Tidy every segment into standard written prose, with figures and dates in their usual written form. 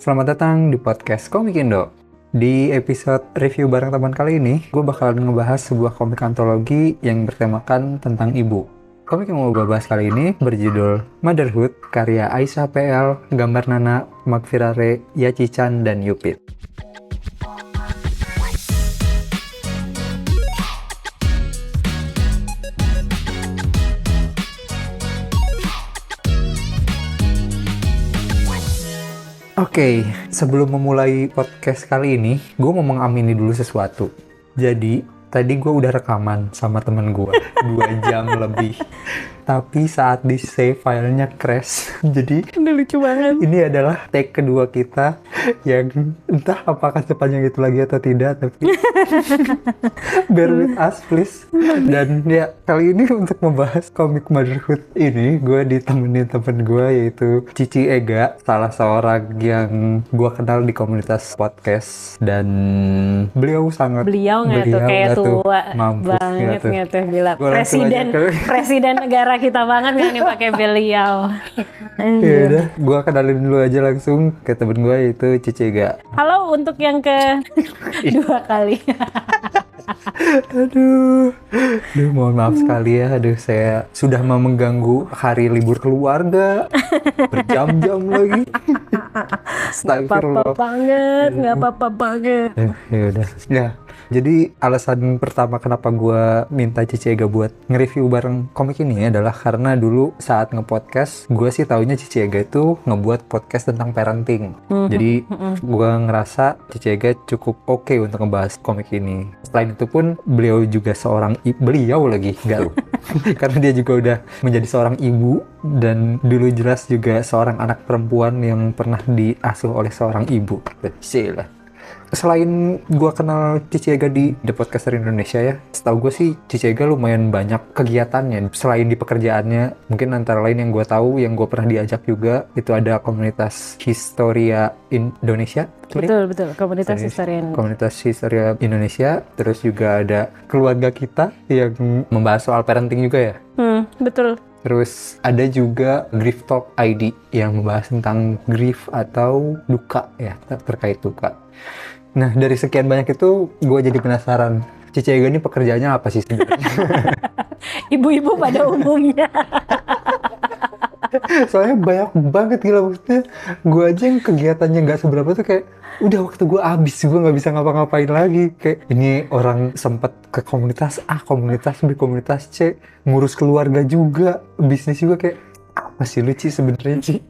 selamat datang di podcast Komik Indo. Di episode review bareng teman kali ini, gue bakalan ngebahas sebuah komik antologi yang bertemakan tentang ibu. Komik yang mau gue bahas kali ini berjudul Motherhood, karya Aisyah PL, gambar Nana, Magfirare, Yachi-chan, dan Yupit. Oke, sebelum memulai podcast kali ini, gue mau mengamini dulu sesuatu. Jadi, tadi gue udah rekaman sama temen gue, 2 jam lebih. Tapi saat di-save filenya crash. Jadi, Udah lucu banget. ini adalah take kedua kita yang entah apakah sepanjang itu lagi atau tidak, tapi bear with us please. Dan ya, kali ini untuk membahas komik Motherhood ini, gue ditemenin temen gue yaitu Cici Ega, salah seorang yang gue kenal di komunitas podcast. Dan beliau Beliau kayak tua mampus banget nggak tuh. gila. Gua langsung aja Presiden negara kita banget nggak nih pakai beliau. Ya udah, gue kenalin dulu aja langsung ke temen gue yaitu Cici Ega. Halo untuk yang ke 2 kali. Aduh, mohon maaf sekali ya. Aduh, saya sudah mau mengganggu hari libur keluarga berjam-jam lagi. Astagfirullah. Nggak apa-apa banget. Ya udah. Ya, jadi alasan pertama kenapa gue minta Cici Ega buat nge-review bareng komik ini adalah karena dulu saat nge-podcast, gue sih taunya Cici Ega itu ngebuat podcast tentang parenting. Jadi gue ngerasa Cici Ega cukup oke untuk ngebahas komik ini. Selain itu pun beliau juga seorang beliau lagi enggak karena dia juga udah menjadi seorang ibu dan dulu jelas juga seorang anak perempuan yang pernah diasuh oleh seorang ibu. Betul lah. Selain gue kenal Cici Ega di The Podcaster Indonesia ya, setahu gue sih Cici Ega lumayan banyak kegiatannya. Selain di pekerjaannya, mungkin antara lain yang gue tahu, yang gue pernah diajak juga, itu ada komunitas Historia Indonesia. Betul, komunitas Historia Indonesia. Terus juga ada keluarga kita yang membahas soal parenting juga ya. Betul. Terus ada juga Grief Talk ID yang membahas tentang grief atau duka ya, terkait duka. Nah, dari sekian banyak itu, gue jadi penasaran. Cici Ega ini pekerjaannya apa sih sebenarnya? Ibu-ibu pada umumnya. Soalnya banyak banget gila, maksudnya gue aja yang kegiatannya nggak seberapa tuh kayak udah waktu gue habis, gue nggak bisa ngapa-ngapain lagi. Kayak ini orang sempet ke komunitas A, komunitas B, komunitas C, ngurus keluarga juga, bisnis juga, kayak apa sih lucu sebenarnya sih?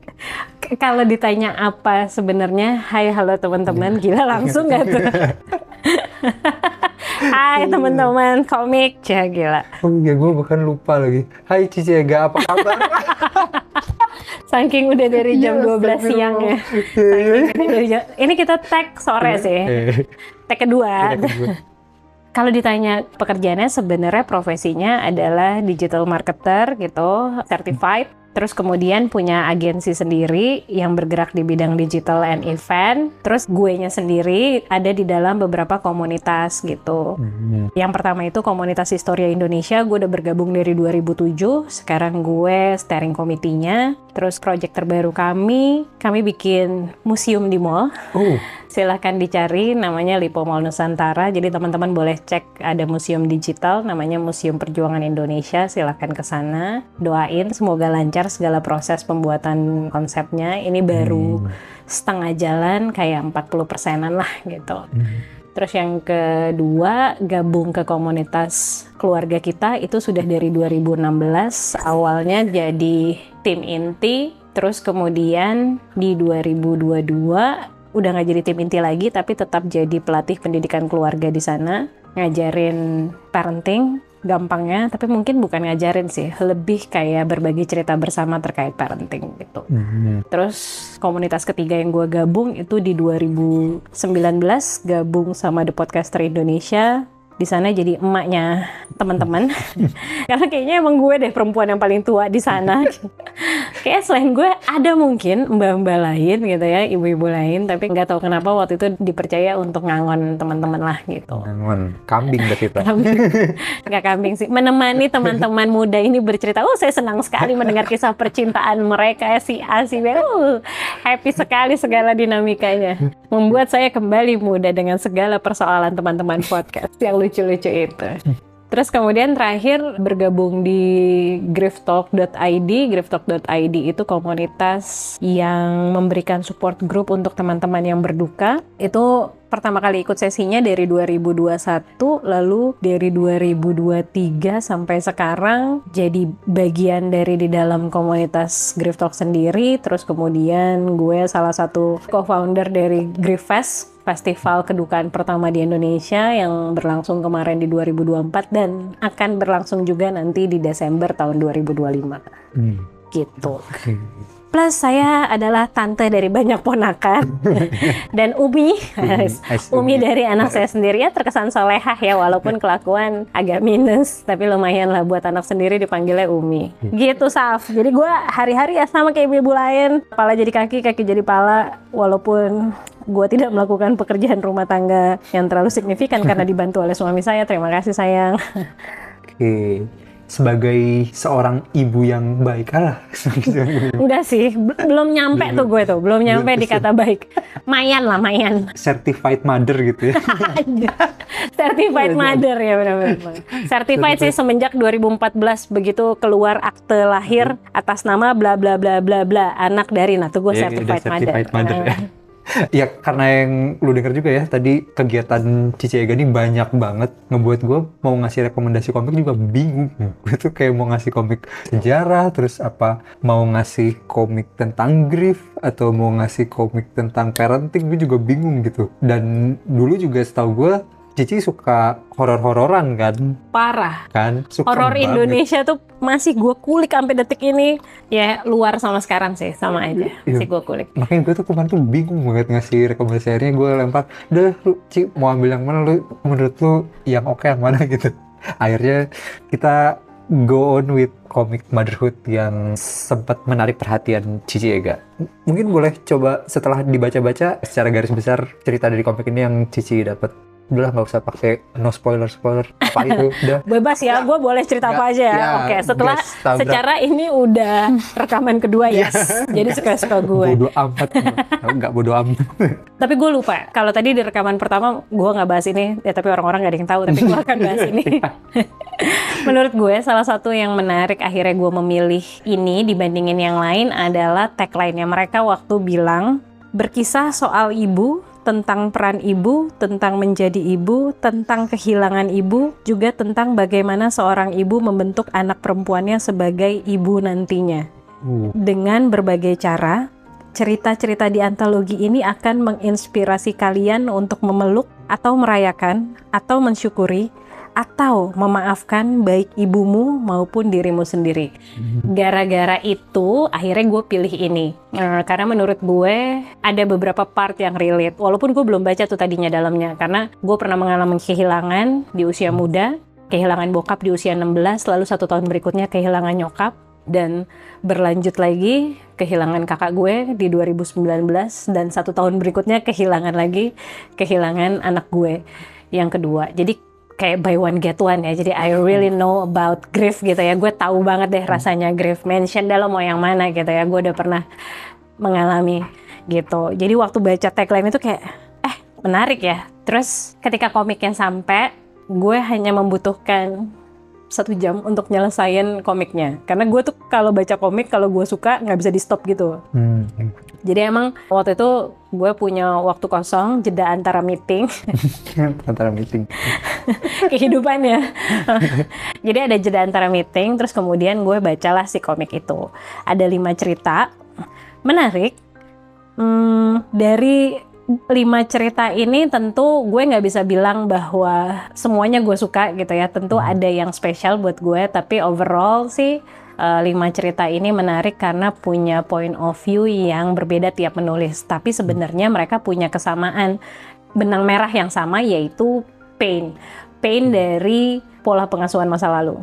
Kalau ditanya apa sebenarnya, hai halo teman-teman, gila langsung nggak tuh? Hai teman-teman komik, gila. Oh iya, gue bahkan lupa lagi. Hai Cici Ega, apa kabar? Saking udah dari jam 12 siang ya. Ini kita tag sore sih. Tag kedua. Kalau ditanya pekerjaannya, sebenarnya profesinya adalah digital marketer gitu, certified. Terus kemudian punya agensi sendiri yang bergerak di bidang digital and event. Terus guenya sendiri ada di dalam beberapa komunitas gitu. Yang pertama itu komunitas Historia Indonesia, gue udah bergabung dari 2007. Sekarang gue steering committee-nya. Terus project terbaru kami bikin museum di mall. Silahkan dicari, namanya Lipo Mall Nusantara. Jadi teman-teman boleh cek, ada museum digital namanya Museum Perjuangan Indonesia. Silahkan ke sana. Doain semoga lancar segala proses pembuatan konsepnya. Ini baru setengah jalan, kayak 40%-an lah gitu. Terus yang kedua, gabung ke komunitas keluarga kita itu sudah dari 2016. Awalnya jadi tim inti, terus kemudian di 2022 udah nggak jadi tim inti lagi, tapi tetap jadi pelatih pendidikan keluarga di sana, ngajarin parenting gampangnya, tapi mungkin bukan ngajarin sih, lebih kayak berbagi cerita bersama terkait parenting gitu. Terus komunitas ketiga yang gue gabung itu di 2019, gabung sama The Podcaster Indonesia. Di sana jadi emaknya teman-teman. Karena kayaknya emang gue deh perempuan yang paling tua di sana. Kayak selain gue ada mungkin mbak-mbak lain gitu ya, ibu-ibu lain, tapi nggak tahu kenapa waktu itu dipercaya untuk ngangon teman-teman lah gitu. Ngangon kambing berarti Pak. Nggak kambing sih, menemani teman-teman muda ini bercerita. Saya senang sekali mendengar kisah percintaan mereka, si A, si B. Happy sekali segala dinamikanya. Membuat saya kembali muda dengan segala persoalan teman-teman podcast yang lucu-lucu itu. Terus kemudian terakhir bergabung di grieftalk.id. Grieftalk.id itu komunitas yang memberikan support group untuk teman-teman yang berduka. Itu pertama kali ikut sesinya dari 2021, lalu dari 2023 sampai sekarang jadi bagian dari di dalam komunitas Grief Talk sendiri. Terus kemudian gue salah satu co-founder dari Grief Fest, festival kedukaan pertama di Indonesia yang berlangsung kemarin di 2024 dan akan berlangsung juga nanti di Desember tahun 2025. Gitu. Plus saya adalah tante dari banyak ponakan dan Umi dari anak saya sendiri ya, terkesan solehah ya walaupun kelakuan agak minus, tapi lumayan lah buat anak sendiri dipanggilnya Umi. Gitu Saf. Jadi gue hari-hari ya sama kayak ibu lain, pala jadi kaki, kaki jadi pala, walaupun gue tidak melakukan pekerjaan rumah tangga yang terlalu signifikan karena dibantu oleh suami saya. Terima kasih sayang. Oke. Sebagai seorang ibu yang baik Enggak sih, belum nyampe tuh gue tuh, belum nyampe di kata baik. Mayan lah, mayan. Certified mother gitu ya. Certified mother ya benar-benar. Certified sih semenjak 2014 begitu keluar akte lahir atas nama bla bla bla bla bla anak dari, nah tuh gue certified mother. Ya karena yang lu denger juga ya tadi, kegiatan Cici Ega ini banyak banget ngebuat gue mau ngasih rekomendasi komik juga bingung. Gue tuh kayak mau ngasih komik sejarah, terus apa mau ngasih komik tentang grief atau mau ngasih komik tentang parenting, gue juga bingung gitu. Dan dulu juga setahu gue Cici suka horor-hororan kan? Parah. Kan? Horor Indonesia tuh masih gue kulik sampai detik ini. Ya luar sama sekarang sih, sama aja. Masih gue kulik. Makanya gue tuh kemarin tuh bingung banget ngasih rekomendasi akhirnya gue lempar. Udah lu Ci mau ambil yang mana, lu menurut lu yang oke yang mana gitu. Akhirnya kita go on with komik motherhood yang sempat menarik perhatian Cici Ega. Mungkin boleh coba setelah dibaca-baca secara garis besar cerita dari komik ini yang Cici dapat. Udah nggak usah pakai no spoiler apa itu udah bebas ya, gue boleh cerita apa aja ya. Oke, setelah secara ini udah rekaman kedua ya, jadi suka-suka gue. Bodoh amat, nggak bodoh amat. Tapi gue lupa kalau tadi di rekaman pertama gue nggak bahas ini ya, tapi orang-orang nggak ada yang tahu, tapi gue akan bahas ini. Menurut gue salah satu yang menarik akhirnya gue memilih ini dibandingin yang lain adalah tagline-nya mereka waktu bilang berkisah soal ibu, tentang peran ibu, tentang menjadi ibu, tentang kehilangan ibu, juga tentang bagaimana seorang ibu membentuk anak perempuannya sebagai ibu nantinya. Dengan berbagai cara, cerita-cerita di antologi ini akan menginspirasi kalian untuk memeluk atau merayakan atau mensyukuri atau memaafkan baik ibumu maupun dirimu sendiri. Gara-gara itu akhirnya gue pilih ini. Karena menurut gue ada beberapa part yang relate. Walaupun gue belum baca tuh tadinya dalamnya. Karena gue pernah mengalami kehilangan di usia muda. Kehilangan bokap di usia 16. Lalu 1 tahun berikutnya kehilangan nyokap. Dan berlanjut lagi kehilangan kakak gue di 2019. Dan 1 tahun berikutnya kehilangan anak gue yang kedua. Jadi kayak buy one get one ya, jadi I really know about grief gitu ya, gue tahu banget deh rasanya grief, mention dah lo mau yang mana gitu ya, gue udah pernah mengalami gitu. Jadi waktu baca tagline itu kayak menarik ya. Terus ketika komiknya sampai, gue hanya membutuhkan 1 jam untuk nyelesain komiknya, karena gue tuh kalau baca komik, kalau gue suka nggak bisa di stop gitu. Jadi emang waktu itu gue punya waktu kosong, jeda antara meeting. Kehidupan ya. Jadi ada jeda antara meeting, terus kemudian gue bacalah si komik itu. Ada 5 cerita, menarik. Dari 5 cerita ini tentu gue nggak bisa bilang bahwa semuanya gue suka gitu ya. Tentu ada yang spesial buat gue, tapi overall sih 5 cerita ini menarik karena punya point of view yang berbeda tiap menulis. Tapi sebenarnya mereka punya kesamaan, benang merah yang sama, yaitu pain dari pola pengasuhan masa lalu.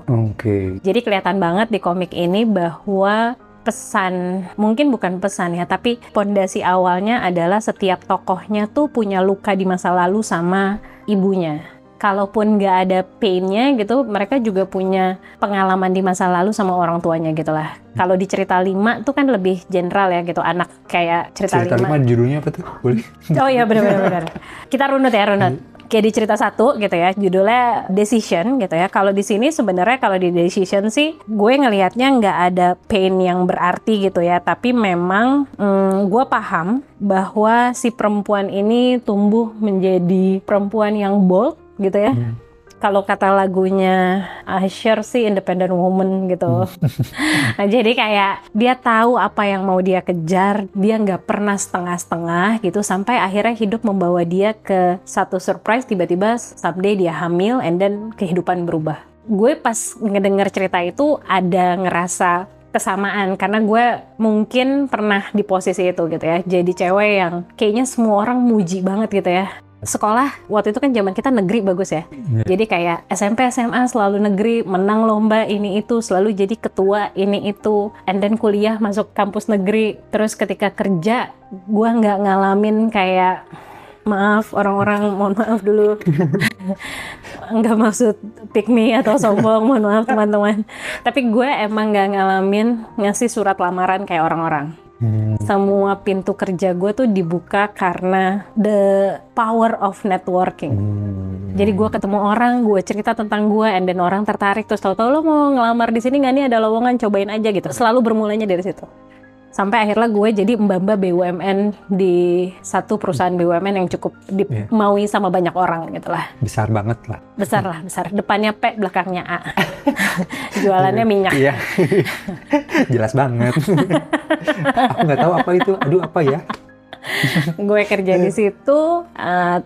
Jadi kelihatan banget di komik ini bahwa pesan, mungkin bukan pesan ya, tapi pondasi awalnya adalah setiap tokohnya tuh punya luka di masa lalu sama ibunya. Kalaupun nggak ada pain-nya gitu, mereka juga punya pengalaman di masa lalu sama orang tuanya gitu lah. Kalau di cerita 5 tuh kan lebih general ya gitu, anak kayak cerita 5. Judulnya apa tuh? Boleh? Oh iya benar. Kita runut. Kayak di cerita 1 gitu ya, judulnya Decision gitu ya. Kalau di sini sebenarnya kalau di Decision sih, gue ngelihatnya nggak ada pain yang berarti gitu ya. Tapi memang gue paham bahwa si perempuan ini tumbuh menjadi perempuan yang bold gitu ya. Kalau kata lagunya Usher sih independent woman gitu. Nah, jadi kayak dia tahu apa yang mau dia kejar, dia nggak pernah setengah-setengah gitu, sampai akhirnya hidup membawa dia ke satu surprise, tiba-tiba someday dia hamil and then kehidupan berubah. Gue pas ngedenger cerita itu ada ngerasa kesamaan karena gue mungkin pernah di posisi itu gitu ya. Jadi cewek yang kayaknya semua orang muji banget gitu ya. Sekolah waktu itu kan zaman kita negeri bagus ya. Jadi kayak SMP SMA selalu negeri, menang lomba ini itu, selalu jadi ketua ini itu, and then kuliah masuk kampus negeri. Terus ketika kerja gue nggak ngalamin kayak, maaf orang-orang, mohon maaf dulu, nggak maksud pick me atau sombong, mohon maaf teman-teman, tapi gue emang nggak ngalamin ngasih surat lamaran kayak orang-orang. Semua pintu kerja gue tuh dibuka karena the power of networking. Jadi gue ketemu orang, gue cerita tentang gue, and then orang tertarik, terus tahu-tahu lo mau ngelamar di sini nggak nih, ada lowongan, cobain aja gitu. Selalu bermulanya dari situ. Sampai akhirnya gue jadi mbak-mbak BUMN di satu perusahaan BUMN yang cukup dimaui sama banyak orang gitu lah. Besar banget lah. Besar. Depannya P, belakangnya A. Jualannya minyak. Iya. Jelas banget. Aku nggak tahu apa itu. Aduh, apa ya? Gue kerja di situ,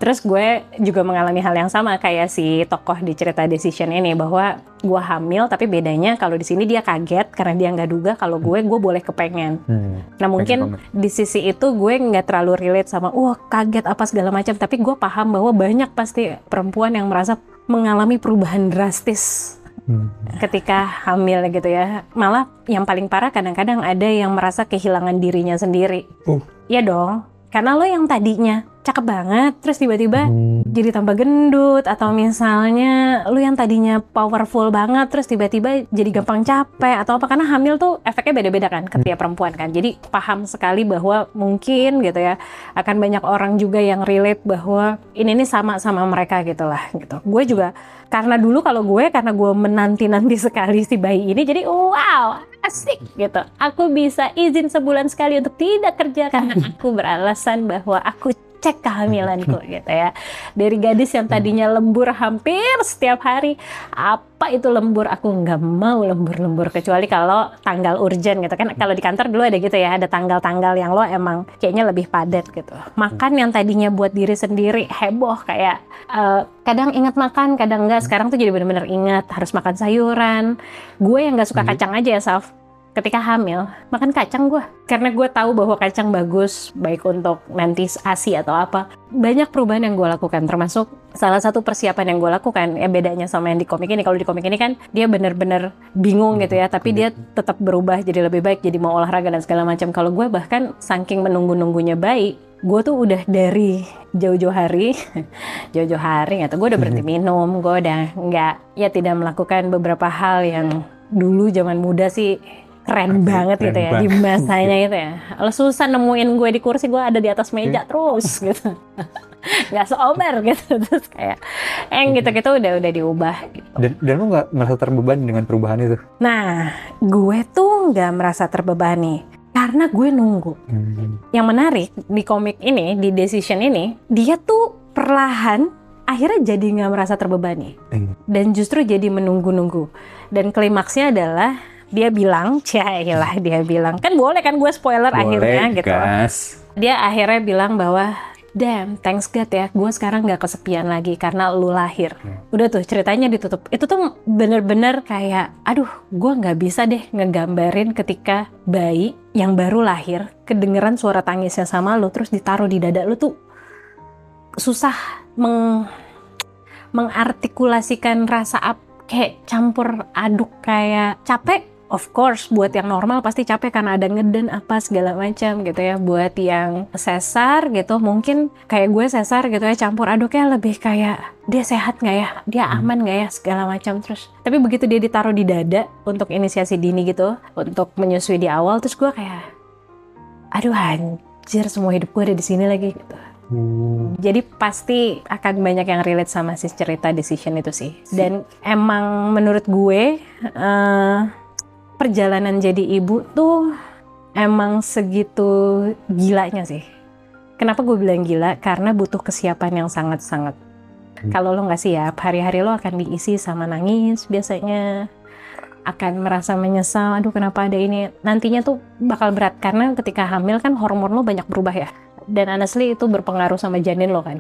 terus gue juga mengalami hal yang sama kayak si tokoh di cerita Decision ini, bahwa gue hamil, tapi bedanya kalau di sini dia kaget karena dia nggak duga, kalau gue boleh kepengen. Nah mungkin di sisi itu gue nggak terlalu relate sama wah kaget apa segala macam, tapi gue paham bahwa banyak pasti perempuan yang merasa mengalami perubahan drastis ketika hamil gitu ya. Malah yang paling parah kadang-kadang ada yang merasa kehilangan dirinya sendiri. Iya dong, karena lo yang tadinya cakep banget, terus tiba-tiba jadi tambah gendut, atau misalnya lo yang tadinya powerful banget, terus tiba-tiba jadi gampang capek, atau apa, karena hamil tuh efeknya beda-beda kan ke tiap perempuan kan. Jadi paham sekali bahwa mungkin gitu ya, akan banyak orang juga yang relate bahwa ini sama-sama mereka gitu lah gitu. Gue juga, karena dulu karena gue menanti-nanti sekali si bayi ini, jadi wow, asik gitu. Aku bisa izin sebulan sekali untuk tidak kerja karena aku beralasan bahwa aku cek kehamilanku gitu ya. Dari gadis yang tadinya lembur hampir setiap hari, apa itu lembur, aku nggak mau lembur-lembur kecuali kalau tanggal urgent gitu kan. Kalau di kantor dulu ada gitu ya, ada tanggal-tanggal yang lo emang kayaknya lebih padat gitu. Makan yang tadinya buat diri sendiri heboh kayak kadang ingat makan, kadang enggak. Sekarang tuh jadi benar-benar ingat harus makan sayuran. Gue yang nggak suka kacang aja ya, Saf. Ketika hamil, makan kacang gue. Karena gue tahu bahwa kacang bagus, baik untuk nanti ASI atau apa. Banyak perubahan yang gue lakukan, termasuk salah satu persiapan yang gue lakukan. Ya bedanya sama yang di komik ini. Kalau di komik ini kan dia benar-benar bingung gitu ya, tapi dia tetap berubah jadi lebih baik, jadi mau olahraga dan segala macam. Kalau gue bahkan saking menunggu-nunggunya bayi, gue tuh udah dari jauh-jauh hari nggak tuh, gue udah berhenti minum, gue udah tidak melakukan beberapa hal yang dulu zaman muda sih keren banget gitu ya, di masanya gitu ya. Lo susah nemuin gue di kursi, gue ada di atas meja terus gitu. Nggak seomer gitu, terus kayak gitu-gitu udah diubah gitu. Dan lo nggak merasa terbebani dengan perubahan itu? Nah, gue tuh nggak merasa terbebani karena gue nunggu. Yang menarik di komik ini, di Decision ini, dia tuh perlahan akhirnya jadi nggak merasa terbebani dan justru jadi menunggu-nunggu. Dan klimaksnya adalah dia bilang, dia bilang, kan boleh kan gue spoiler akhirnya gitu. Dia akhirnya bilang bahwa, damn, thanks God ya, gue sekarang gak kesepian lagi karena lu lahir. Udah tuh ceritanya ditutup. Itu tuh bener-bener kayak, aduh, gue gak bisa deh ngegambarin ketika bayi yang baru lahir, kedengeran suara tangisnya sama lu, terus ditaruh di dada lu tuh susah mengartikulasikan rasa kayak campur aduk, kayak capek, of course buat yang normal pasti capek karena ada ngeden apa segala macam gitu ya. Buat yang sesar gitu mungkin kayak gue sesar gitu ya, campur aduknya lebih kayak dia sehat nggak ya, dia aman nggak ya segala macam. Terus tapi begitu dia ditaruh di dada untuk inisiasi dini gitu, untuk menyusui di awal, terus gue kayak aduh anjir, semua hidup gue ada di sini lagi gitu. Jadi pasti akan banyak yang relate sama si cerita decision itu sih. Dan emang menurut gue perjalanan jadi ibu tuh emang segitu gilanya sih. Kenapa gue bilang gila? Karena butuh kesiapan yang sangat-sangat. Kalau lo nggak siap, hari-hari lo akan diisi sama nangis biasanya. Akan merasa menyesal, aduh kenapa ada ini. Nantinya tuh bakal berat karena ketika hamil kan hormon lo banyak berubah ya. Dan honestly itu berpengaruh sama janin lo kan.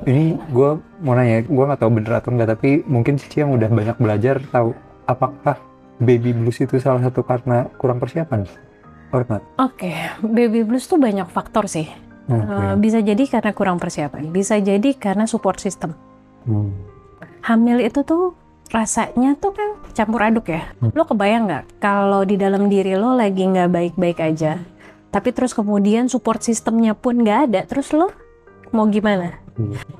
Ini gue mau nanya, gue nggak tahu bener atau enggak, tapi mungkin Cici yang udah banyak belajar tahu apakah baby blues itu salah satu karena kurang persiapan? Oke, baby blues tuh banyak faktor sih. Bisa jadi karena kurang persiapan, bisa jadi karena support system. Hamil itu tuh rasanya tuh kan campur aduk ya. Lo kebayang nggak kalau di dalam diri lo lagi nggak baik-baik aja, tapi terus kemudian support sistemnya pun nggak ada, terus lo mau gimana?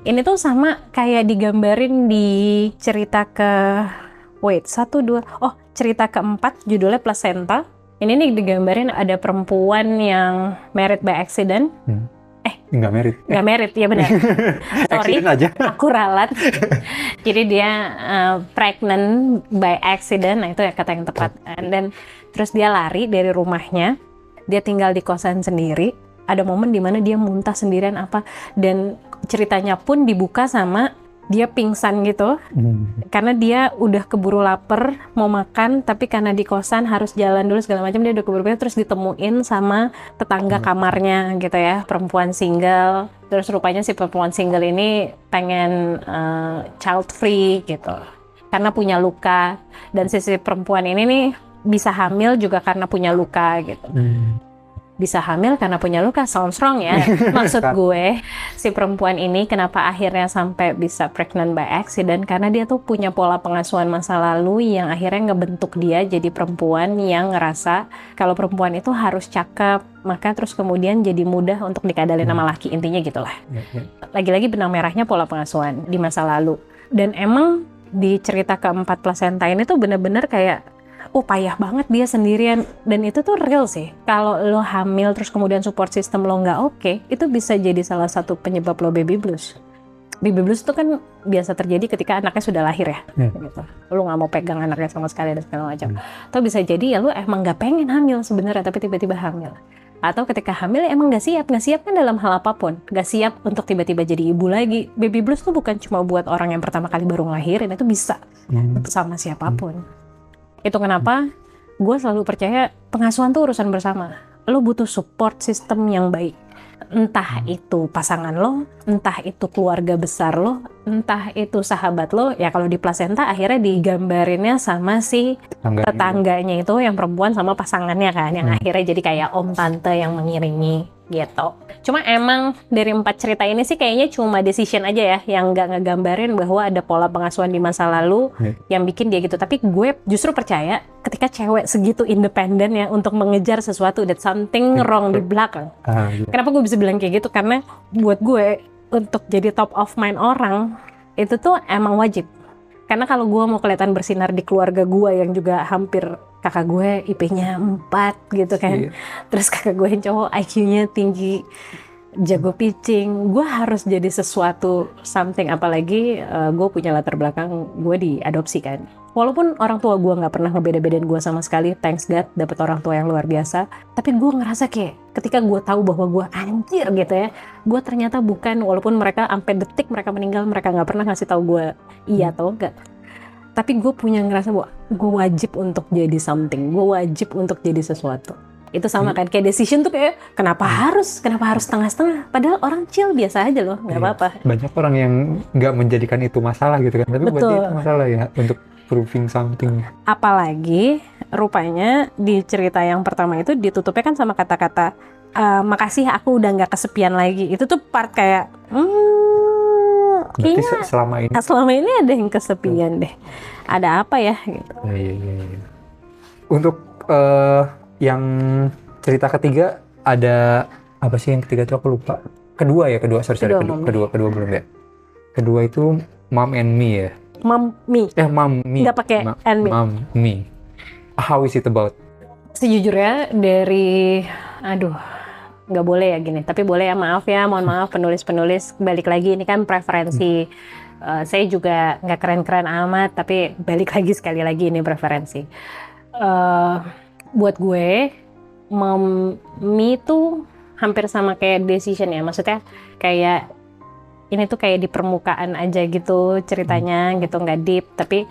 Ini tuh sama kayak digambarin di cerita cerita keempat judulnya Placenta. Ini nih digambarin ada perempuan yang married by accident. Nggak married, ya benar. Sorry, aja. aku ralat. Jadi dia pregnant by accident, nah itu ya kata yang tepat. Dan terus dia lari dari rumahnya. Dia tinggal di kosan sendiri, ada momen dimana dia muntah sendirian apa, dan ceritanya pun dibuka sama dia pingsan gitu, karena dia udah keburu lapar mau makan, tapi karena di kosan harus jalan dulu segala macam, dia udah keburu terus ditemuin sama tetangga kamarnya gitu ya, perempuan single. Terus rupanya si perempuan single ini pengen child free gitu, karena punya luka, dan si perempuan ini nih bisa hamil juga karena punya luka gitu. Bisa hamil karena punya luka, sounds wrong ya. Maksud gue, si perempuan ini kenapa akhirnya sampai bisa pregnant by accident, karena dia tuh punya pola pengasuhan masa lalu yang akhirnya ngebentuk dia jadi perempuan yang ngerasa kalau perempuan itu harus cakep, maka terus kemudian jadi mudah untuk dikadalin sama laki, intinya gitulah. Lagi-lagi benang merahnya pola pengasuhan di masa lalu. Dan emang di cerita keempat Placenta ini tuh bener-bener kayak payah banget dia sendirian, dan itu tuh real sih. Kalau lo hamil terus kemudian support system lo nggak oke, itu bisa jadi salah satu penyebab lo baby blues. Baby blues itu kan biasa terjadi ketika anaknya sudah lahir ya. Gitu. Lo nggak mau pegang anaknya sama sekali dan segala macam. Atau bisa jadi ya lo emang nggak pengen hamil sebenarnya, tapi tiba-tiba hamil. Atau ketika hamil emang nggak siap kan dalam hal apapun, nggak siap untuk tiba-tiba jadi ibu lagi. Baby blues tuh bukan cuma buat orang yang pertama kali baru ngelahirin, itu bisa sama siapapun. Itu kenapa gue selalu percaya pengasuhan tuh urusan bersama. Lo butuh support system yang baik. Entah itu pasangan lo, entah itu keluarga besar lo, entah itu sahabat lo. Ya kalau di Placenta akhirnya digambarinnya sama si tetangganya itu yang perempuan sama pasangannya kan. Yang akhirnya jadi kayak om tante yang mengiringi gitu. Cuma emang dari 4 cerita ini sih kayaknya cuma decision aja ya yang nggak ngegambarin bahwa ada pola pengasuhan di masa lalu yang bikin dia gitu. Tapi gue justru percaya ketika cewek segitu independen ya untuk mengejar sesuatu, that something wrong di belakang. Kenapa gue bisa bilang kayak gitu? Karena buat gue untuk jadi top of mind orang itu tuh emang wajib. Karena kalau gue mau kelihatan bersinar di keluarga gue yang juga hampir kakak gue IP-nya 4 gitu kan. Terus kakak gue yang cowok IQ-nya tinggi, jago pitching, gue harus jadi sesuatu something. Apalagi gue punya latar belakang gue diadopsi kan. Walaupun orang tua gue nggak pernah ngebeda-bedain gue sama sekali, thanks God dapet orang tua yang luar biasa. Tapi gue ngerasa kayak ketika gue tahu bahwa gue anjir gitu ya, gue ternyata bukan, walaupun mereka sampai detik mereka meninggal mereka nggak pernah ngasih tahu gue iya atau enggak. Tapi gue punya ngerasa bahwa gue wajib untuk jadi something, gue wajib untuk jadi sesuatu. Itu sama kan, kayak decision tuh kayak kenapa harus setengah-setengah, padahal orang chill biasa aja loh, nggak apa-apa. Banyak orang yang nggak menjadikan itu masalah gitu kan, tapi buat dia itu masalah ya untuk proving something. Apalagi rupanya di cerita yang pertama itu ditutupnya kan sama kata-kata makasih aku udah nggak kesepian lagi. Itu tuh part kayak berarti selama ini ada yang kesepian deh. Ada apa ya gitu. Iya. Untuk yang cerita ketiga ada apa sih yang ketiga tuh aku lupa. Kedua belum ya. Kedua itu Mom and Me ya. Mom Me. Mom Me. Nggak pakai and me. Mom Me. How is it about? Sejujurnya nggak boleh ya gini. Tapi boleh ya, mohon maaf penulis-penulis. Balik lagi ini kan preferensi. Saya juga nggak keren-keren amat, tapi balik lagi sekali lagi ini preferensi. Buat gue, Mom Me tuh hampir sama kayak Decision ya. Maksudnya kayak ini tuh kayak di permukaan aja gitu ceritanya gitu, nggak deep. Tapi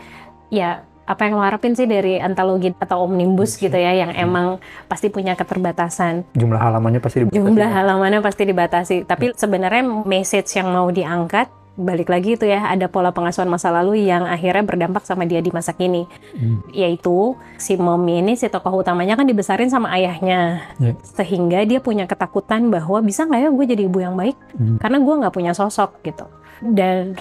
ya apa yang lo harapin sih dari antologi atau omnibus gitu ya, yang emang pasti punya keterbatasan. Jumlah halamannya pasti dibatasi. Tapi sebenarnya message yang mau diangkat, balik lagi itu ya, ada pola pengasuhan masa lalu yang akhirnya berdampak sama dia di masa kini. Yaitu si Mommy ini, si tokoh utamanya kan dibesarin sama ayahnya. Sehingga dia punya ketakutan bahwa bisa nggak ya gue jadi ibu yang baik? Karena gue nggak punya sosok gitu. Dan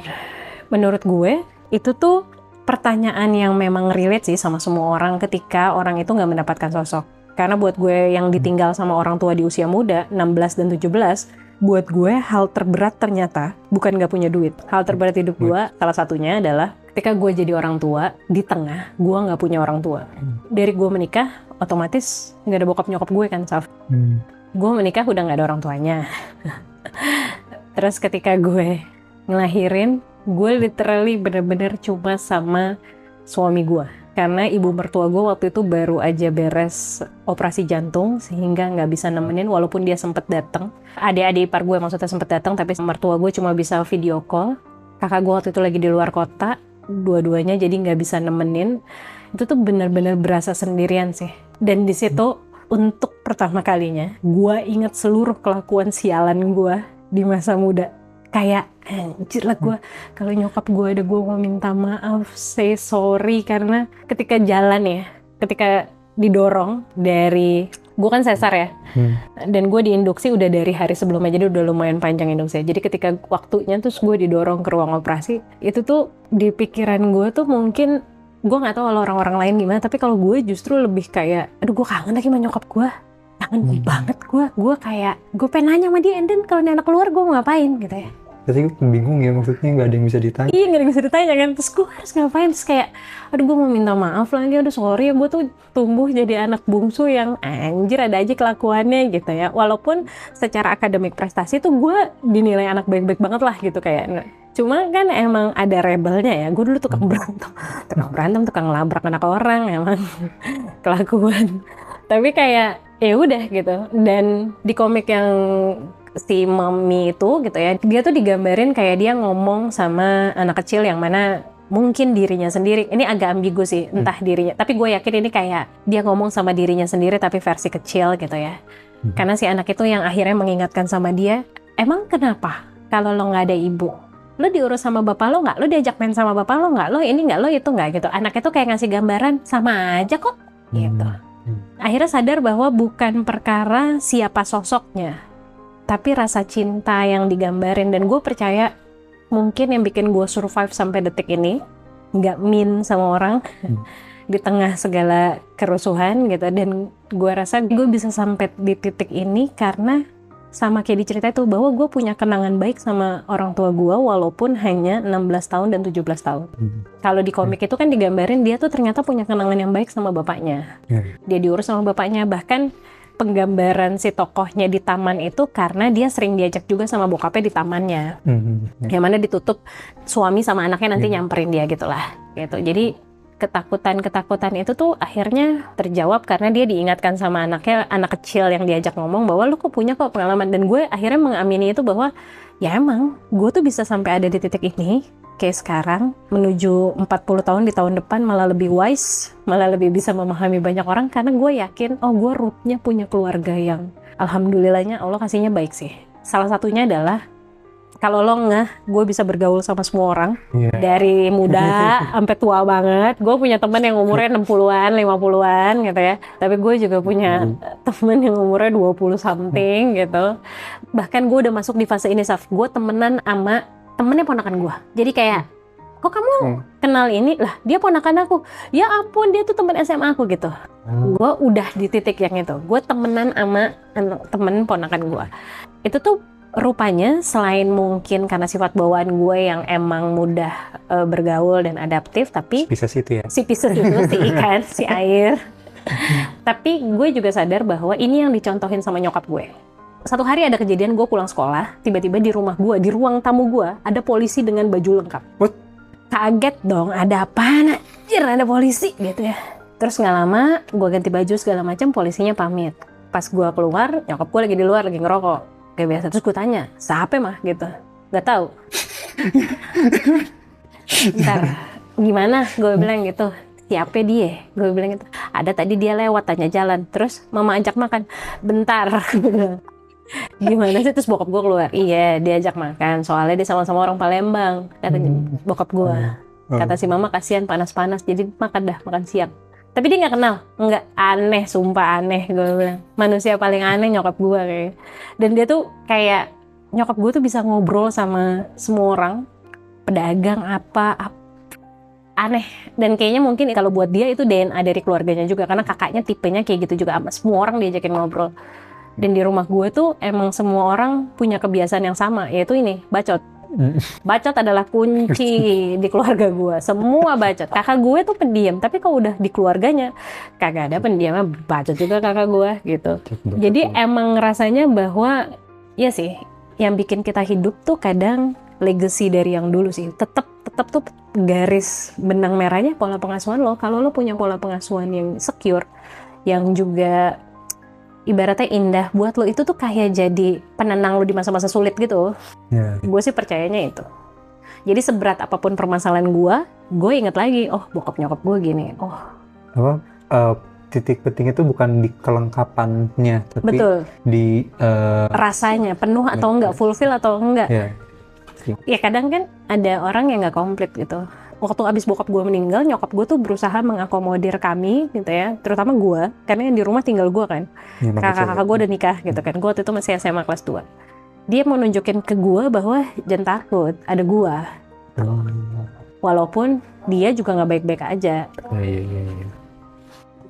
menurut gue itu tuh pertanyaan yang memang relate sih sama semua orang ketika orang itu nggak mendapatkan sosok. Karena buat gue yang ditinggal sama orang tua di usia muda, 16 dan 17, buat gue hal terberat ternyata bukan nggak punya duit. Hal terberat hidup gue salah satunya adalah ketika gue jadi orang tua, di tengah gue nggak punya orang tua. Dari gue menikah, otomatis nggak ada bokap nyokap gue kan, Saf. Gue menikah udah nggak ada orang tuanya. Terus ketika gue ngelahirin, gue literally bener-bener cuma sama suami gue. Karena ibu mertua gue waktu itu baru aja beres operasi jantung, sehingga nggak bisa nemenin walaupun dia sempet datang. Adik-adik ipar gue maksudnya sempet datang, tapi mertua gue cuma bisa video call. Kakak gue waktu itu lagi di luar kota, dua-duanya jadi nggak bisa nemenin. Itu tuh bener-bener berasa sendirian sih. Dan di situ untuk pertama kalinya gue inget seluruh kelakuan sialan gue di masa muda. Kayak anjir lah gue, kalau nyokap gue ada gue mau minta maaf, say sorry, karena ketika jalan ya, ketika didorong dari, gue kan sesar ya, dan gue diinduksi udah dari hari sebelumnya, jadi udah lumayan panjang induksi. Jadi ketika waktunya terus gue didorong ke ruang operasi, itu tuh di pikiran gue tuh mungkin, gue nggak tahu kalau orang-orang lain gimana, tapi kalau gue justru lebih kayak, aduh gue kangen lagi sama nyokap gue. Kangen banget gue kayak, gue pengen nanya sama dia, and then kalau anak keluar gue mau ngapain gitu ya. Tapi gue bingung ya, maksudnya nggak ada yang bisa ditanya. Iya, nggak ada yang bisa ditanya kan, terus gue harus ngapain, terus kayak, aduh gue mau minta maaf lah, dia udah sorry ya, gue tuh tumbuh jadi anak bungsu yang anjir ada aja kelakuannya gitu ya. Walaupun secara akademik prestasi tuh gue dinilai anak baik-baik banget lah gitu kayak. Cuma kan emang ada rebelnya ya, gue dulu tukang berantem, tukang labrak anak orang, emang kelakuan. Tapi kayak ya udah gitu. Dan di komik yang si Mommy itu gitu ya, dia tuh digambarin kayak dia ngomong sama anak kecil yang mana mungkin dirinya sendiri. Ini agak ambigu sih, entah dirinya, tapi gue yakin ini kayak dia ngomong sama dirinya sendiri tapi versi kecil gitu ya. Karena si anak itu yang akhirnya mengingatkan sama dia, emang kenapa kalau lo nggak ada ibu, lo diurus sama bapak lo nggak, lo diajak main sama bapak lo nggak, lo ini nggak, lo itu nggak gitu. Anak itu kayak ngasih gambaran, sama aja kok gitu. Akhirnya sadar bahwa bukan perkara siapa sosoknya, tapi rasa cinta yang digambarin. Dan gue percaya mungkin yang bikin gue survive sampai detik ini, nggak mean sama orang di tengah segala kerusuhan gitu. Dan gue rasa gue bisa sampai di titik ini karena sama kayak di cerita itu, bahwa gue punya kenangan baik sama orang tua gue walaupun hanya 16 tahun dan 17 tahun. Kalau di komik itu kan digambarin dia tuh ternyata punya kenangan yang baik sama bapaknya. Dia diurus sama bapaknya, bahkan penggambaran si tokohnya di taman itu karena dia sering diajak juga sama bokapnya di tamannya. Yang mana ditutup suami sama anaknya nanti nyamperin dia gitulah. Gitu. Jadi ketakutan itu tuh akhirnya terjawab karena dia diingatkan sama anaknya, anak kecil yang diajak ngomong bahwa lu kok punya kok pengalaman. Dan gue akhirnya mengamini itu bahwa ya emang gue tuh bisa sampai ada di titik ini kayak sekarang, menuju 40 tahun di tahun depan malah lebih wise, malah lebih bisa memahami banyak orang karena gue yakin gue rootnya punya keluarga yang alhamdulillahnya Allah kasihnya baik sih. Salah satunya adalah kalau lo ngeh, gue bisa bergaul sama semua orang. Dari muda sampai tua banget. Gue punya teman yang umurnya 60-an, 50-an gitu ya. Tapi gue juga punya teman yang umurnya 20 something gitu. Bahkan gue udah masuk di fase ini, Saf. Gue temenan sama temennya ponakan gue. Jadi kayak kok kamu kenal ini? Lah dia ponakan aku. Ya ampun, dia tuh teman SMA aku gitu. Gue udah di titik yang itu. Gue temenan sama temen ponakan gue. Itu tuh rupanya selain mungkin karena sifat bawaan gue yang emang mudah bergaul dan adaptif, tapi Pisces itu ya. si Pisces itu si ikan, si air. Tapi gue juga sadar bahwa ini yang dicontohin sama nyokap gue. Satu hari ada kejadian gue pulang sekolah, tiba-tiba di rumah gue, di ruang tamu gue, ada polisi dengan baju lengkap. What? Kaget dong, ada apaan? Anjir, ada polisi gitu ya. Terus nggak lama, gue ganti baju segala macam, polisinya pamit. Pas gue keluar, nyokap gue lagi di luar, lagi ngerokok. Kayak biasa, terus gue tanya, siapa mah gitu? Gak tahu. Ntar, gimana? Gue bilang gitu. Siapa dia? Gue bilang gitu. Ada tadi dia lewat, tanya jalan. Terus mama ajak makan. Bentar. Gimana sih? Terus bokap gue keluar. Iya, diajak makan. Soalnya dia sama-sama orang Palembang. Katanya bokap gue. Kata si mama, kasihan panas-panas. Jadi makan dah, makan siang. Tapi dia nggak kenal. Nggak, aneh, sumpah aneh. Gue bilang, manusia paling aneh nyokap gue kayak. Dan dia tuh kayak, nyokap gue tuh bisa ngobrol sama semua orang. Pedagang apa aneh. Dan kayaknya mungkin kalau buat dia itu DNA dari keluarganya juga. Karena kakaknya tipenya kayak gitu juga. Semua orang diajakin ngobrol. Dan di rumah gue tuh emang semua orang punya kebiasaan yang sama, yaitu ini, bacot. Bacot adalah kunci di keluarga gue. Semua bacot. Kakak gue tuh pendiam, tapi kalau udah di keluarganya kagak ada pendiamnya, bacot juga kakak gue gitu. Jadi emang rasanya bahwa ya sih, yang bikin kita hidup tuh kadang legacy dari yang dulu sih. Tetap tuh garis benang merahnya pola pengasuhan lo. Kalau lo punya pola pengasuhan yang secure, yang juga ibaratnya indah buat lo, itu tuh kayak jadi penenang lo di masa-masa sulit gitu. Gue sih percayanya itu. Jadi seberat apapun permasalahan gue inget lagi, oh bokap nyokap gue gini. Oh. Titik penting itu bukan di kelengkapannya, tapi betul. Di rasanya penuh atau enggak, fulfill atau enggak. Ya kadang kan ada orang yang nggak komplit gitu. Waktu abis bokap gue meninggal, nyokap gue tuh berusaha mengakomodir kami gitu ya, terutama gue, karena yang di rumah tinggal gue kan. Kakak-kakak gue udah nikah gitu kan, gue waktu itu masih SMA kelas 2. Dia mau nunjukin ke gue bahwa jangan takut, ada gue. Walaupun dia juga nggak baik-baik aja.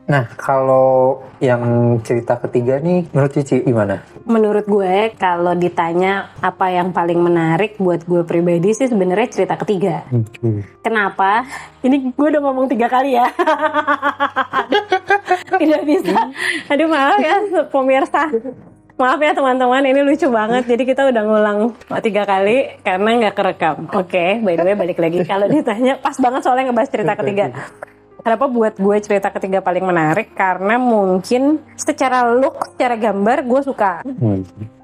Nah, kalau yang cerita ketiga nih, menurut Cici gimana? Menurut gue, kalau ditanya apa yang paling menarik buat gue pribadi sih sebenarnya cerita ketiga. Kenapa? Ini gue udah ngomong 3 kali ya. Tidak bisa. Aduh maaf ya pemirsa. Maaf ya teman-teman, ini lucu banget. Jadi kita udah ngulang 3 kali karena nggak kerekam. Oke, by the way balik lagi. Kalau ditanya, pas banget soalnya ngebahas cerita ketiga. Kenapa buat gue cerita ketiga paling menarik? Karena mungkin secara look, secara gambar gue suka.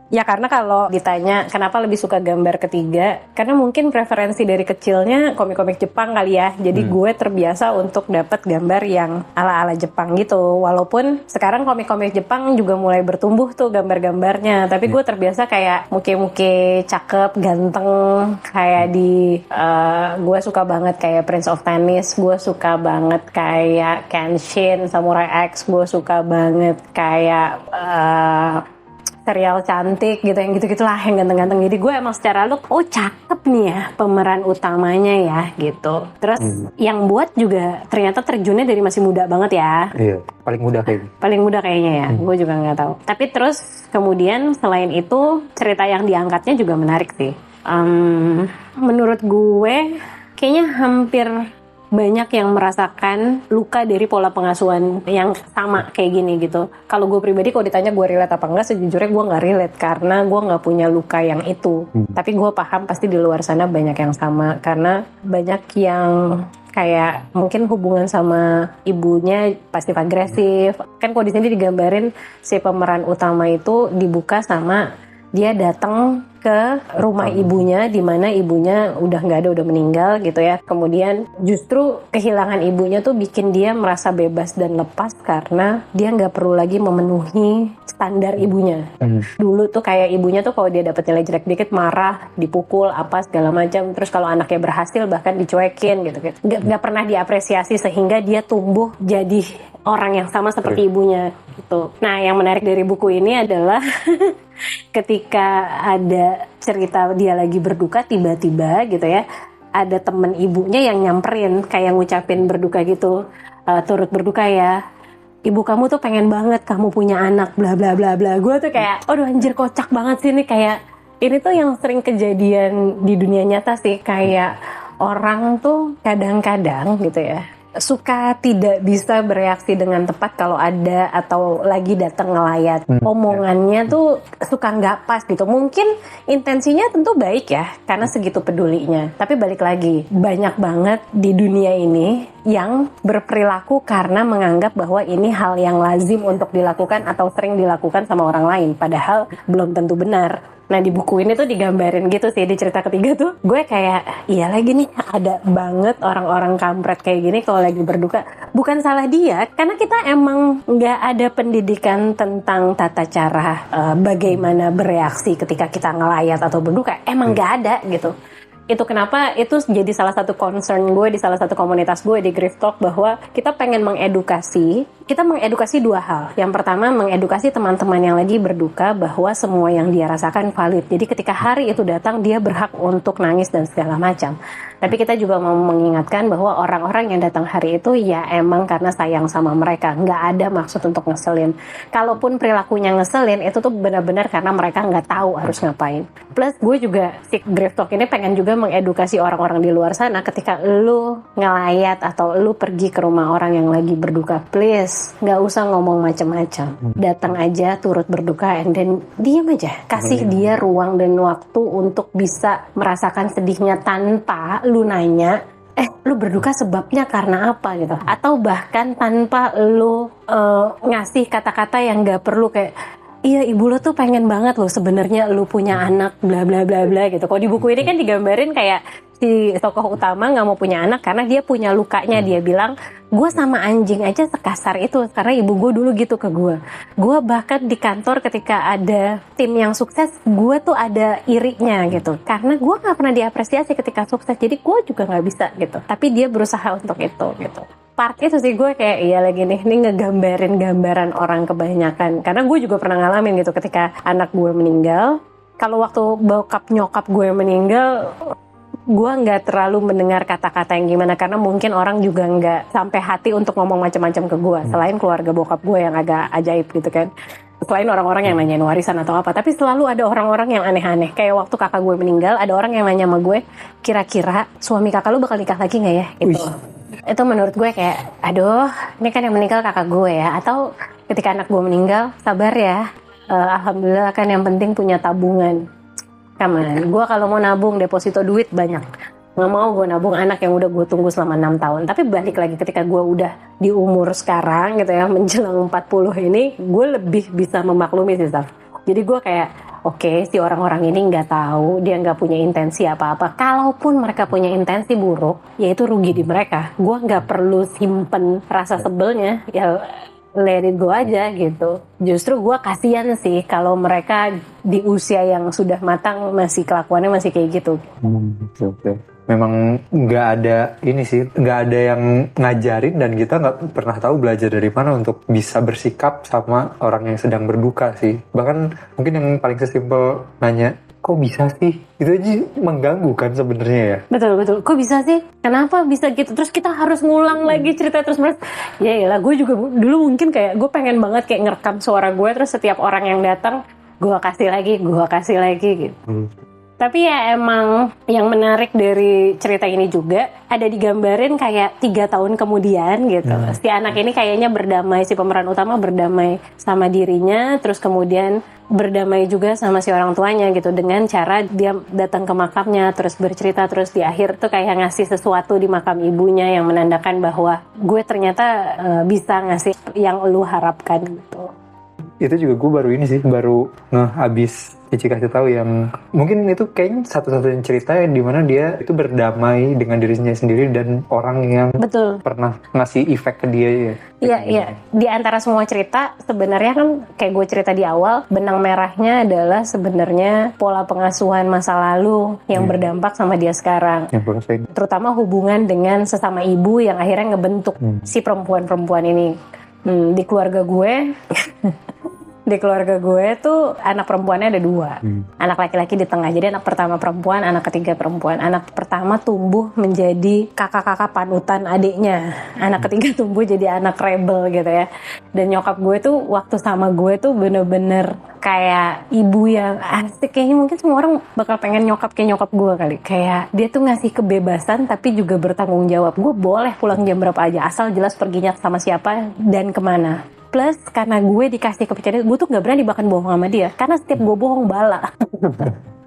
Ya karena kalau ditanya kenapa lebih suka gambar ketiga, karena mungkin preferensi dari kecilnya komik-komik Jepang kali ya. Jadi gue terbiasa untuk dapat gambar yang ala-ala Jepang gitu. Walaupun sekarang komik-komik Jepang juga mulai bertumbuh tuh gambar-gambarnya. Tapi gue terbiasa kayak muke-muke cakep, ganteng. Kayak di, gue suka banget kayak Prince of Tennis. Gue suka banget kayak Kenshin, Samurai X. Gue suka banget kayak serial cantik gitu, yang gitu-gitulah, yang ganteng-ganteng. Jadi gue emang secara look, oh cakep nih ya pemeran utamanya ya gitu. Terus yang buat juga ternyata terjunnya dari masih muda banget ya. Iya, paling muda kayaknya. Paling muda kayaknya ya, gue juga nggak tahu. Tapi terus kemudian selain itu cerita yang diangkatnya juga menarik sih. Menurut gue kayaknya hampir banyak yang merasakan luka dari pola pengasuhan yang sama kayak gini gitu. Kalau gue pribadi, kalau ditanya gue relate apa enggak, sejujurnya gue nggak relate karena gue nggak punya luka yang itu. Tapi gue paham pasti di luar sana banyak yang sama, karena banyak yang kayak mungkin hubungan sama ibunya pasif agresif. Kan kalau di sini digambarin si pemeran utama itu dibuka sama dia datang ke rumah ibunya, di mana ibunya udah nggak ada, udah meninggal gitu ya. Kemudian justru kehilangan ibunya tuh bikin dia merasa bebas dan lepas karena dia nggak perlu lagi memenuhi standar ibunya. Dulu tuh kayak ibunya tuh kalau dia dapet nilai jelek dikit marah, dipukul apa segala macam. Terus kalau anaknya berhasil bahkan dicuekin gitu. Nggak pernah diapresiasi sehingga dia tumbuh jadi orang yang sama seperti ibunya gitu. Nah, yang menarik dari buku ini adalah ketika ada cerita dia lagi berduka, tiba-tiba gitu ya, ada temen ibunya yang nyamperin kayak ngucapin berduka gitu, turut berduka ya, ibu kamu tuh pengen banget kamu punya anak bla bla bla bla. Gue tuh kayak aduh anjir kocak banget sih ini, kayak ini tuh yang sering kejadian di dunia nyata sih, kayak orang tuh kadang-kadang gitu ya suka tidak bisa bereaksi dengan tepat kalau ada atau lagi datang ngelayat. Omongannya tuh suka nggak pas gitu. Mungkin intensinya tentu baik ya, karena segitu pedulinya. Tapi balik lagi, banyak banget di dunia ini yang berperilaku karena menganggap bahwa ini hal yang lazim untuk dilakukan atau sering dilakukan sama orang lain. Padahal belum tentu benar. Nah di buku ini tuh digambarin gitu sih, di cerita ketiga tuh gue kayak iya lagi nih ada banget orang-orang kampret kayak gini kalau lagi berduka. Bukan salah dia, karena kita emang nggak ada pendidikan tentang tata cara bagaimana bereaksi ketika kita ngelayat atau berduka. Emang nggak ada gitu. Itu kenapa itu jadi salah satu concern gue di salah satu komunitas gue di Grief Talk, bahwa kita pengen mengedukasi dua hal. Yang pertama, mengedukasi teman-teman yang lagi berduka bahwa semua yang dia rasakan valid. Jadi ketika hari itu datang, dia berhak untuk nangis dan segala macam. Tapi kita juga mau mengingatkan bahwa orang-orang yang datang hari itu ya emang karena sayang sama mereka. Nggak ada maksud untuk ngeselin. Kalaupun perilakunya ngeselin, itu tuh benar-benar karena mereka nggak tahu harus ngapain. Plus gue juga, si Grief Talk ini pengen juga mengedukasi orang-orang di luar sana, ketika lu ngelayat atau lu pergi ke rumah orang yang lagi berduka, please nggak usah ngomong macam-macam, datang aja turut berduka and then diam aja, kasih dia ruang dan waktu untuk bisa merasakan sedihnya tanpa lu nanya lu berduka sebabnya karena apa gitu, atau bahkan tanpa lu ngasih kata-kata yang nggak perlu kayak iya ibu lo tuh pengen banget lo sebenarnya lo punya anak bla bla bla bla gitu. Kalau di buku ini kan digambarin kayak si tokoh utama nggak mau punya anak karena dia punya lukanya. Dia bilang gue sama anjing aja sekasar itu karena ibu gue dulu gitu ke gue. Gue bahkan di kantor ketika ada tim yang sukses, gue tuh ada irinya gitu karena gue nggak pernah diapresiasi ketika sukses. Jadi gue juga nggak bisa gitu. Tapi dia berusaha untuk itu gitu. Part itu sih gue kayak iya lagi nih, ini ngegambarin gambaran orang kebanyakan. Karena gue juga pernah ngalamin gitu ketika anak gue meninggal. Kalau waktu bokap nyokap gue meninggal, gue nggak terlalu mendengar kata-kata yang gimana. Karena mungkin orang juga nggak sampai hati untuk ngomong macam-macam ke gue. Selain keluarga bokap gue yang agak ajaib gitu kan. Selain orang-orang yang nanyain warisan atau apa. Tapi selalu ada orang-orang yang aneh-aneh. Kayak waktu kakak gue meninggal, ada orang yang nanya sama gue, kira-kira suami kakak lu bakal nikah lagi nggak ya? Itu menurut gue kayak, aduh, ini kan yang meninggal kakak gue ya. Atau ketika anak gue meninggal, sabar ya. Alhamdulillah kan yang penting punya tabungan. Kaman, gue kalau mau nabung deposito duit banyak. Nggak mau gue nabung anak yang udah gue tunggu selama 6 tahun. Tapi balik lagi ketika gue udah di umur sekarang gitu ya, menjelang 40 ini, gue lebih bisa memaklumi sih, Saf. Jadi gue kayak, oke, si orang-orang ini nggak tahu, dia nggak punya intensi apa-apa. Kalaupun mereka punya intensi buruk, ya itu rugi di mereka. Gue nggak perlu simpen rasa sebelnya, ya let it go aja gitu. Justru gue kasihan sih kalau mereka di usia yang sudah matang masih kelakuannya masih kayak gitu. Oke. Memang nggak ada ini sih, nggak ada yang ngajarin dan kita nggak pernah tahu belajar dari mana untuk bisa bersikap sama orang yang sedang berduka sih. Bahkan mungkin yang paling sesimpel nanya, kok bisa sih? Itu aja mengganggu kan sebenarnya ya. Betul. Kok bisa sih? Kenapa bisa gitu? Terus kita harus ngulang lagi cerita terus menerus. Ya iyalah, gue juga dulu mungkin kayak gue pengen banget kayak ngerekam suara gue, terus setiap orang yang datang gue kasih lagi gitu. Tapi ya emang yang menarik dari cerita ini juga ada digambarin kayak 3 tahun kemudian gitu. Si anak ini kayaknya berdamai, si pemeran utama berdamai sama dirinya, terus kemudian berdamai juga sama si orang tuanya gitu dengan cara dia datang ke makamnya, terus bercerita, terus di akhir tuh kayak ngasih sesuatu di makam ibunya yang menandakan bahwa gue ternyata bisa ngasih yang lu harapkan gitu. Itu juga gue baru habis Cici kasih tahu yang mungkin itu kayaknya satu-satunya cerita yang dimana dia itu berdamai dengan dirinya sendiri dan orang yang pernah ngasih efek ke dia ya. Iya. Di antara semua cerita sebenarnya kan kayak gue cerita di awal, benang merahnya adalah sebenarnya pola pengasuhan masa lalu yang berdampak sama dia sekarang. Terutama hubungan dengan sesama ibu yang akhirnya ngebentuk si perempuan-perempuan ini. Di keluarga gue Di keluarga gue tuh anak perempuannya ada 2. Anak laki-laki di tengah. Jadi anak pertama perempuan, anak ketiga perempuan. Anak pertama tumbuh menjadi kakak-kakak panutan adiknya. Anak ketiga tumbuh jadi anak rebel gitu ya. Dan nyokap gue tuh waktu sama gue tuh bener-bener kayak ibu yang asik. Kayaknya mungkin semua orang bakal pengen nyokap kayak nyokap gue kali. Kayak dia tuh ngasih kebebasan tapi juga bertanggung jawab. Gue boleh pulang jam berapa aja asal jelas perginya sama siapa dan kemana. Plus karena gue dikasih kepercayaan, gue tuh gak berani bahkan bohong sama dia. Karena setiap gue bohong bala.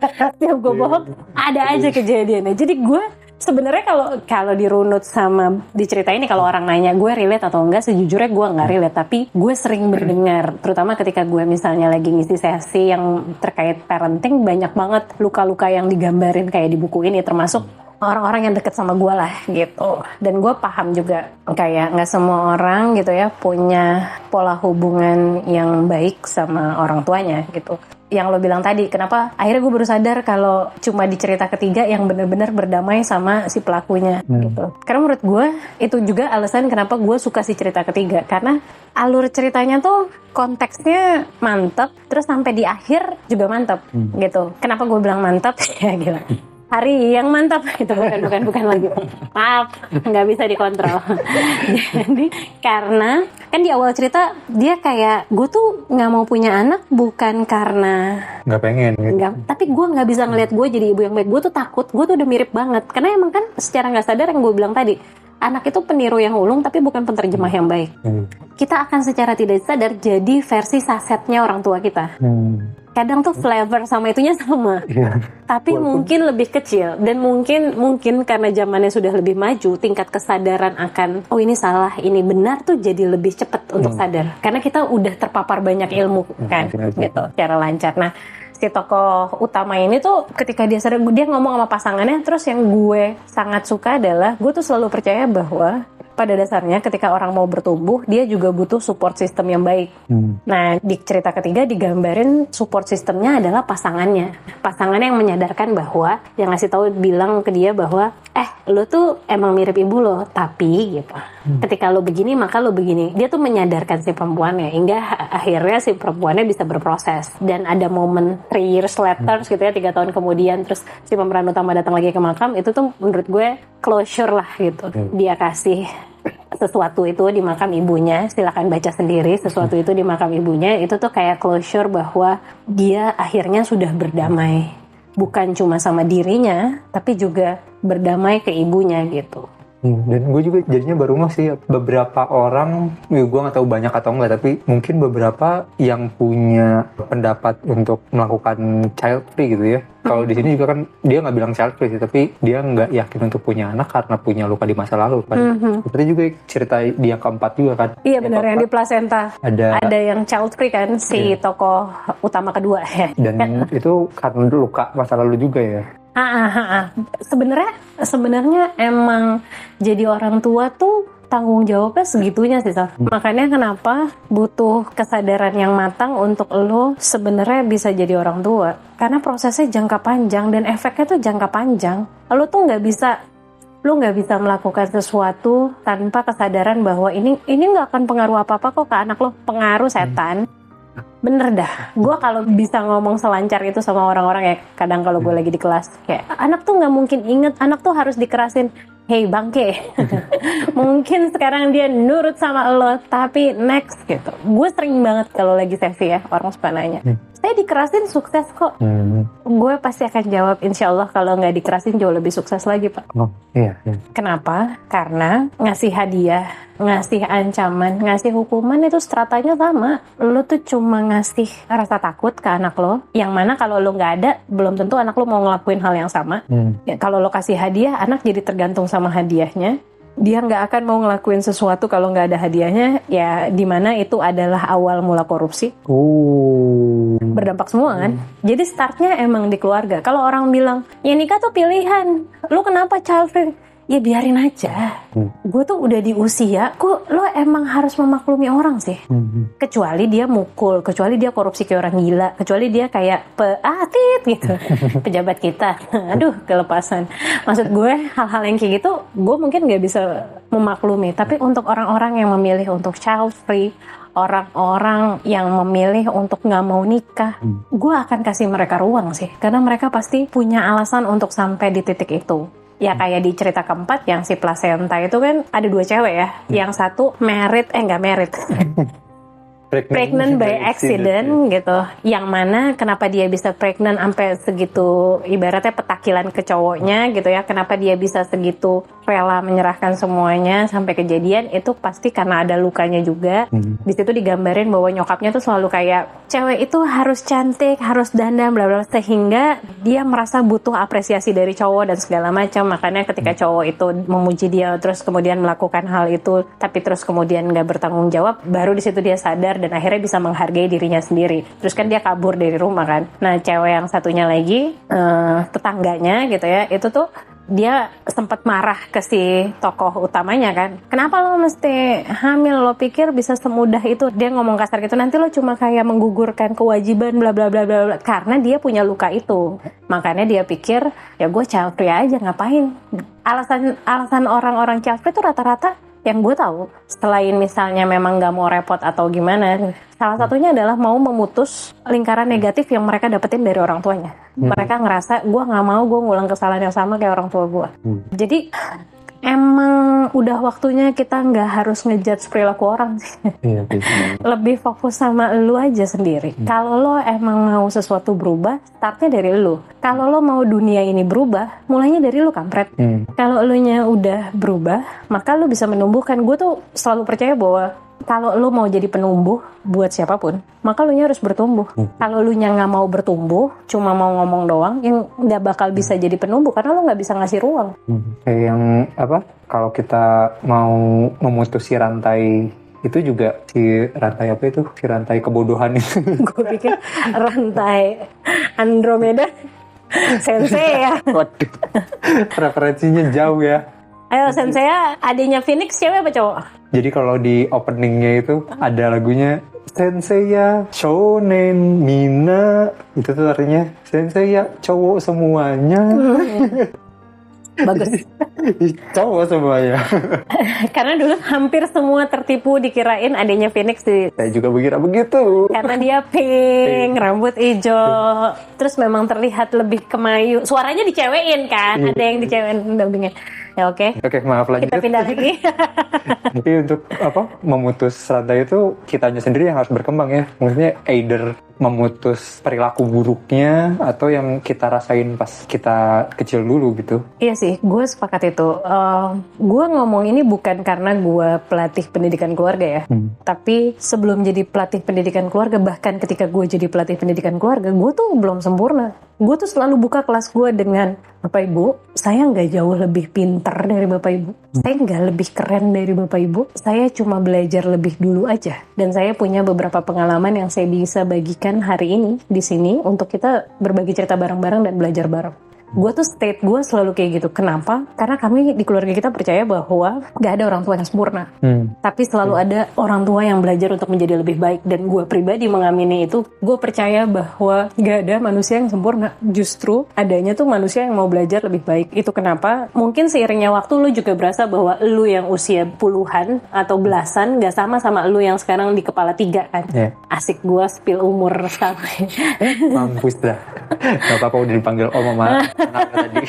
Setiap gue bohong ada aja kejadiannya. Jadi gue sebenarnya kalau dirunut sama diceritain ini, kalau orang nanya gue relate atau enggak, sejujurnya gue nggak relate. Tapi gue sering mendengar, terutama ketika gue misalnya lagi ngisi sesi yang terkait parenting, banyak banget luka-luka yang digambarin kayak di buku ini, termasuk orang-orang yang deket sama gue lah gitu. Dan gue paham juga kayak nggak semua orang gitu ya punya pola hubungan yang baik sama orang tuanya gitu. Yang lo bilang tadi, kenapa akhirnya gue baru sadar kalau cuma di cerita ketiga yang benar-benar berdamai sama si pelakunya gitu. Karena menurut gue itu juga alasan kenapa gue suka si cerita ketiga, karena alur ceritanya tuh konteksnya mantep, terus sampai di akhir juga mantep gitu. Kenapa gue bilang mantep? Ya gila, hari yang mantap itu bukan lagi, maaf nggak bisa dikontrol. Jadi karena kan di awal cerita dia kayak, gue tuh nggak mau punya anak bukan karena nggak pengen gitu. Tapi gue nggak bisa ngelihat gue jadi ibu yang baik. Gue tuh takut, gue tuh udah mirip banget karena emang kan secara nggak sadar yang gue bilang tadi, anak itu peniru yang ulung tapi bukan penerjemah yang baik. Kita akan secara tidak sadar jadi versi sasetnya orang tua kita. Kadang tuh flavor sama itunya sama, tapi mungkin lebih kecil. Dan mungkin karena zamannya sudah lebih maju, tingkat kesadaran akan oh ini salah, ini benar tuh jadi lebih cepat untuk sadar. Karena kita udah terpapar banyak ilmu kan, gitu, secara lancar. Nah, si tokoh utama ini tuh ketika dia sadar, dia ngomong sama pasangannya. Terus yang gue sangat suka adalah, gue tuh selalu percaya bahwa pada dasarnya ketika orang mau bertumbuh, dia juga butuh support system yang baik. Nah, di cerita ketiga digambarin support systemnya adalah pasangannya. Pasangannya yang menyadarkan bahwa, yang ngasih tahu, bilang ke dia bahwa, lo tuh emang mirip ibu lo, tapi gitu. Ketika lo begini, maka lo begini. Dia tuh menyadarkan si perempuannya, hingga akhirnya si perempuannya bisa berproses. Dan ada momen 3 years later gitu ya, 3 tahun kemudian, terus si pemeran utama datang lagi ke makam. Itu tuh menurut gue closure lah gitu. Dia kasih sesuatu itu di makam ibunya, silakan baca sendiri. Sesuatu itu di makam ibunya, itu tuh kayak closure bahwa dia akhirnya sudah berdamai, bukan cuma sama dirinya, tapi juga berdamai ke ibunya gitu. Dan gue juga jadinya baru ngeh sih, beberapa orang, gue nggak tahu banyak atau enggak, tapi mungkin beberapa yang punya pendapat untuk melakukan child free gitu ya. Kalau di sini juga kan dia nggak bilang child free sih, tapi dia nggak yakin untuk punya anak karena punya luka di masa lalu kan. Seperti juga cerita di yang keempat juga kan. Iya benar, yang di plasenta ada yang child free kan, si tokoh utama kedua ya. Dan itu karena luka masa lalu juga ya. Sebenarnya emang jadi orang tua tuh tanggung jawabnya segitunya sih, Sal. Makanya kenapa butuh kesadaran yang matang untuk lo sebenarnya bisa jadi orang tua. Karena prosesnya jangka panjang dan efeknya tuh jangka panjang. Lo tuh nggak bisa melakukan sesuatu tanpa kesadaran bahwa ini nggak akan pengaruh apa-apa kok ke anak lo. Pengaruh setan. Bener dah, gue kalau bisa ngomong selancar itu sama orang-orang ya, kadang kalau gue lagi di kelas kayak, anak tuh nggak mungkin inget, anak tuh harus dikerasin. Hei bangke, mungkin sekarang dia nurut sama lo, tapi next gitu. Gue sering banget kalau lagi sesi ya, orang suka nanya, saya dikerasin sukses kok. Gue pasti akan jawab, insya Allah kalau nggak dikerasin jauh lebih sukses lagi, Pak. Iya. Kenapa? Karena ngasih hadiah, ngasih ancaman, ngasih hukuman itu stratanya sama. Lo tuh cuma ngasih rasa takut ke anak lo, yang mana kalau lo nggak ada, belum tentu anak lo mau ngelakuin hal yang sama. Ya, kalau lo kasih hadiah, anak jadi tergantung sama hadiahnya. Dia nggak akan mau ngelakuin sesuatu kalau nggak ada hadiahnya, ya dimana itu adalah awal mula korupsi. Berdampak semua kan. Jadi startnya emang di keluarga. Kalau orang bilang, ya nikah tuh pilihan, lu kenapa child free? Ya biarin aja. Gue tuh udah di usia, kok lo emang harus memaklumi orang sih? Kecuali dia mukul, kecuali dia korupsi kayak orang gila, kecuali dia kayak peatit gitu, pejabat kita. Aduh, kelepasan. Maksud gue hal-hal yang kayak gitu, gue mungkin gak bisa memaklumi. Tapi untuk orang-orang yang memilih untuk child free, orang-orang yang memilih untuk nggak mau nikah, gue akan kasih mereka ruang sih, karena mereka pasti punya alasan untuk sampai di titik itu. Ya kayak di cerita keempat yang si placenta itu kan ada 2 cewek ya, yang satu nggak married. Pregnant by accident gitu. Yang mana kenapa dia bisa pregnant sampai segitu, ibaratnya petakilan ke cowoknya gitu ya. Kenapa dia bisa segitu rela menyerahkan semuanya sampai kejadian, itu pasti karena ada lukanya juga. Di situ digambarin bahwa nyokapnya tuh selalu kayak cewek itu harus cantik, harus dandan bla bla, sehingga dia merasa butuh apresiasi dari cowok dan segala macam. Makanya ketika cowok itu memuji dia terus kemudian melakukan hal itu tapi terus kemudian nggak bertanggung jawab, baru di situ dia sadar dan akhirnya bisa menghargai dirinya sendiri. Terus kan dia kabur dari rumah kan. Nah cewek yang satunya lagi, tetangganya gitu ya, itu tuh dia sempat marah ke si tokoh utamanya kan. Kenapa lo mesti hamil? Lo pikir bisa semudah itu? Dia ngomong kasar gitu, nanti lo cuma kayak menggugurkan kewajiban bla bla bla bla. Karena dia punya luka itu. Makanya dia pikir, ya gue child free aja, ngapain? Alasan orang-orang child free itu rata-rata yang gue tahu, selain misalnya memang gak mau repot atau gimana, salah satunya adalah mau memutus lingkaran negatif yang mereka dapetin dari orang tuanya. Mereka ngerasa, gue gak mau gue ngulang kesalahan yang sama kayak orang tua gue. Jadi emang udah waktunya kita nggak harus ngejudge perilaku orang sih. Lebih fokus sama lu aja sendiri. Kalau lo emang mau sesuatu berubah, startnya dari lu. Kalau lo mau dunia ini berubah, mulainya dari lu, kampret. Kalau lu nya udah berubah, maka lu bisa menumbuhkan. Gue tuh selalu percaya bahwa kalau lu mau jadi penumbuh buat siapapun, maka lu nya harus bertumbuh. Kalau lu nya nggak mau bertumbuh, cuma mau ngomong doang, yang nggak bakal bisa jadi penumbuh karena lu nggak bisa ngasih ruang. Kayak yang apa? Kalau kita mau memutus si rantai itu juga si rantai apa itu? Si rantai kebodohan itu. Gue pikir rantai Andromeda, Sensei ya. Waduh, referensinya jauh ya. Ayo Sensei, adanya Phoenix cewek apa cowok? Jadi kalau di openingnya itu ada lagunya Senseiya Shonen Mina, itu tuh artinya Senseiya cowok semuanya. Bagus. Cowok semuanya. Karena dulu hampir semua tertipu dikirain adanya Phoenix di. Saya juga berkira begitu. Karena dia pink, rambut hijau, terus memang terlihat lebih kemayu. Suaranya dicewein kan, ada yang dicewein pendampingnya. Ya oke. Oke, maaf lanjut. Kita pindah lagi. Tapi untuk apa memutus rantai itu kitanya sendiri yang harus berkembang ya. Maksudnya either memutus perilaku buruknya atau yang kita rasain pas kita kecil dulu gitu. Iya sih, gue sepakat itu. Gue ngomong ini bukan karena gue pelatih pendidikan keluarga ya. Tapi sebelum jadi pelatih pendidikan keluarga, bahkan ketika gue jadi pelatih pendidikan keluarga, gue tuh belum sempurna. Gue tuh selalu buka kelas gue dengan, Bapak Ibu, saya nggak jauh lebih pinter dari Bapak Ibu. Saya nggak lebih keren dari Bapak Ibu. Saya cuma belajar lebih dulu aja. Dan saya punya beberapa pengalaman yang saya bisa bagikan hari ini di sini untuk kita berbagi cerita bareng-bareng dan belajar bareng. Gue tuh state gue selalu kayak gitu. Kenapa? Karena kami di keluarga kita percaya bahwa gak ada orang tua yang sempurna. Tapi selalu ada orang tua yang belajar untuk menjadi lebih baik. Dan gue pribadi mengamini itu. Gue percaya bahwa gak ada manusia yang sempurna. Justru adanya tuh manusia yang mau belajar lebih baik. Itu kenapa mungkin seiringnya waktu lu juga berasa bahwa lu yang usia puluhan atau belasan gak sama lu yang sekarang di kepala 3 kan. Asik gue spill umur sekarang. Mampus dah. Gak apa-apa udah dipanggil Om Mama. Tadi.